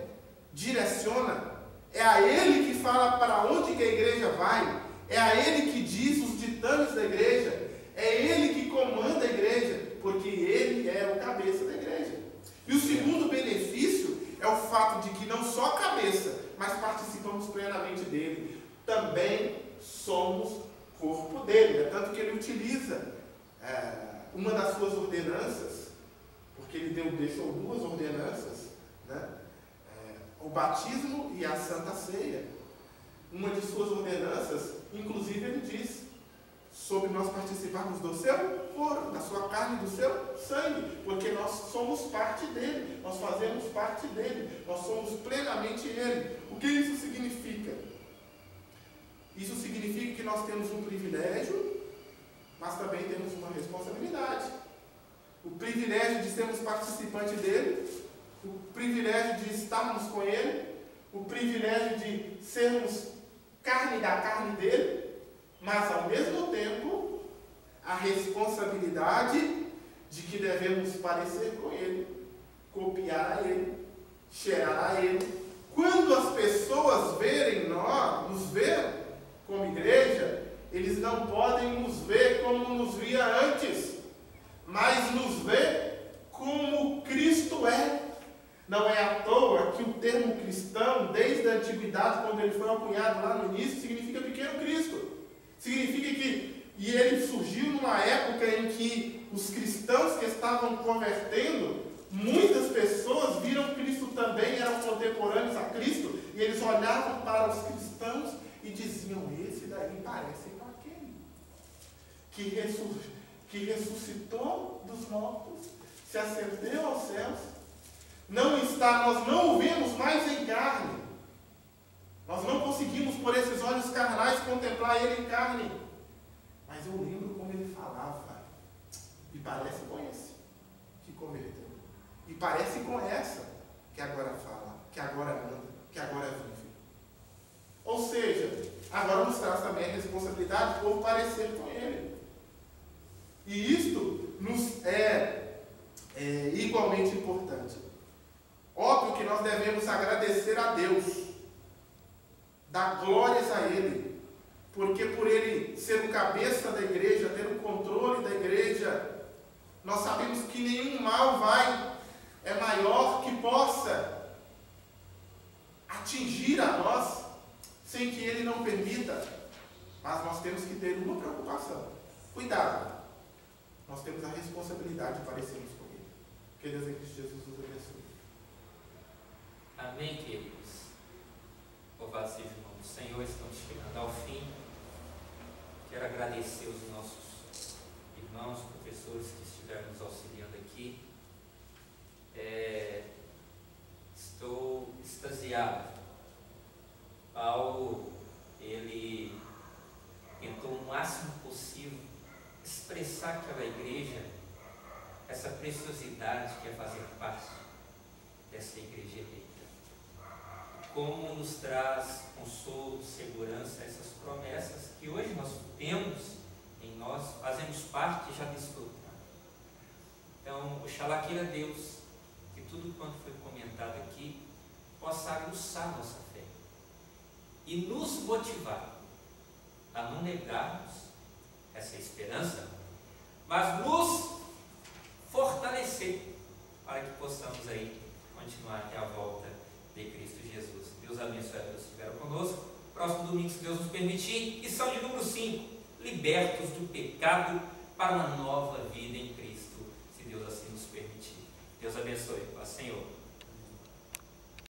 Speaker 4: direciona. É a Ele que fala para onde que a igreja vai. É a Ele que diz os ditames da igreja. É Ele que comanda a igreja, porque Ele é o cabeça da igreja. E o segundo benefício é o fato de que não só a cabeça, mas participamos plenamente dele. Também somos corpo dele. É tanto que ele utiliza uma das suas ordenanças, porque ele deixou duas ordenanças, né? O batismo e a Santa Ceia. Uma de suas ordenanças, inclusive ele diz, sobre nós participarmos do seu corpo, da sua carne e do seu sangue, porque nós somos parte dele, nós fazemos parte dele, nós somos plenamente ele. O que isso significa? Isso significa que nós temos um privilégio, mas também temos uma responsabilidade. O privilégio de sermos participantes dele, o privilégio de estarmos com ele, o privilégio de sermos carne da carne dele, mas ao mesmo tempo a responsabilidade de que devemos parecer com ele, copiar a ele, cheirar a ele. Quando as pessoas verem nós, nos ver como igreja, eles não podem nos ver como nos via antes, mas nos ver como Cristo é. Não é à toa que o termo cristão, desde a antiguidade, quando ele foi alcunhado lá no início, significa pequeno Cristo. Significa que, e ele surgiu numa época em que os cristãos que estavam convertendo, muitas pessoas viram Cristo também, eram contemporâneos a Cristo, e eles olhavam para os cristãos e diziam, esse daí parece com aquele que ressuscitou dos mortos, se ascendeu aos céus. Nós não o vemos mais em carne. Nós não conseguimos, por esses olhos carnais, contemplar ele em carne. Mas eu lembro como ele falava. E parece com esse que converteu. E parece com essa que agora fala, que agora anda, que agora vive. Ou seja, agora nos traz também a responsabilidade por parecer com ele. E isto nos é igualmente importante. Óbvio que nós devemos agradecer a Deus, dar glórias a Ele, porque por Ele ser o cabeça da igreja, ter o controle da igreja, nós sabemos que nenhum mal é maior que possa atingir a nós, sem que Ele não permita. Mas nós temos que ter uma preocupação. Cuidado! Nós temos a responsabilidade de parecermos com Ele. Que Deus em Cristo Jesus nos abençoe.
Speaker 1: Amém, queridos. Louvado seja o nome do Senhor, estamos chegando ao fim. Quero agradecer os nossos irmãos, professores que estiveram nos auxiliando aqui. Estou extasiado. Paulo, ele tentou o máximo possível expressar àquela igreja essa preciosidade que é fazer parte dessa igreja eleita. Como nos traz consolo, segurança, essas promessas que hoje nós temos em nós, fazemos parte e já desfrutamos. Então, oxalá queira Deus que tudo quanto foi comentado aqui possa aguçar nossa fé e nos motivar a não negarmos essa esperança, mas nos fortalecer para que possamos aí continuar até a volta de Cristo Jesus. Deus abençoe a todos que estiveram conosco. Próximo domingo, se Deus nos permitir. Lição de número 5. Libertos do pecado para uma nova vida em Cristo, se Deus assim nos permitir. Deus abençoe. Paz, Senhor.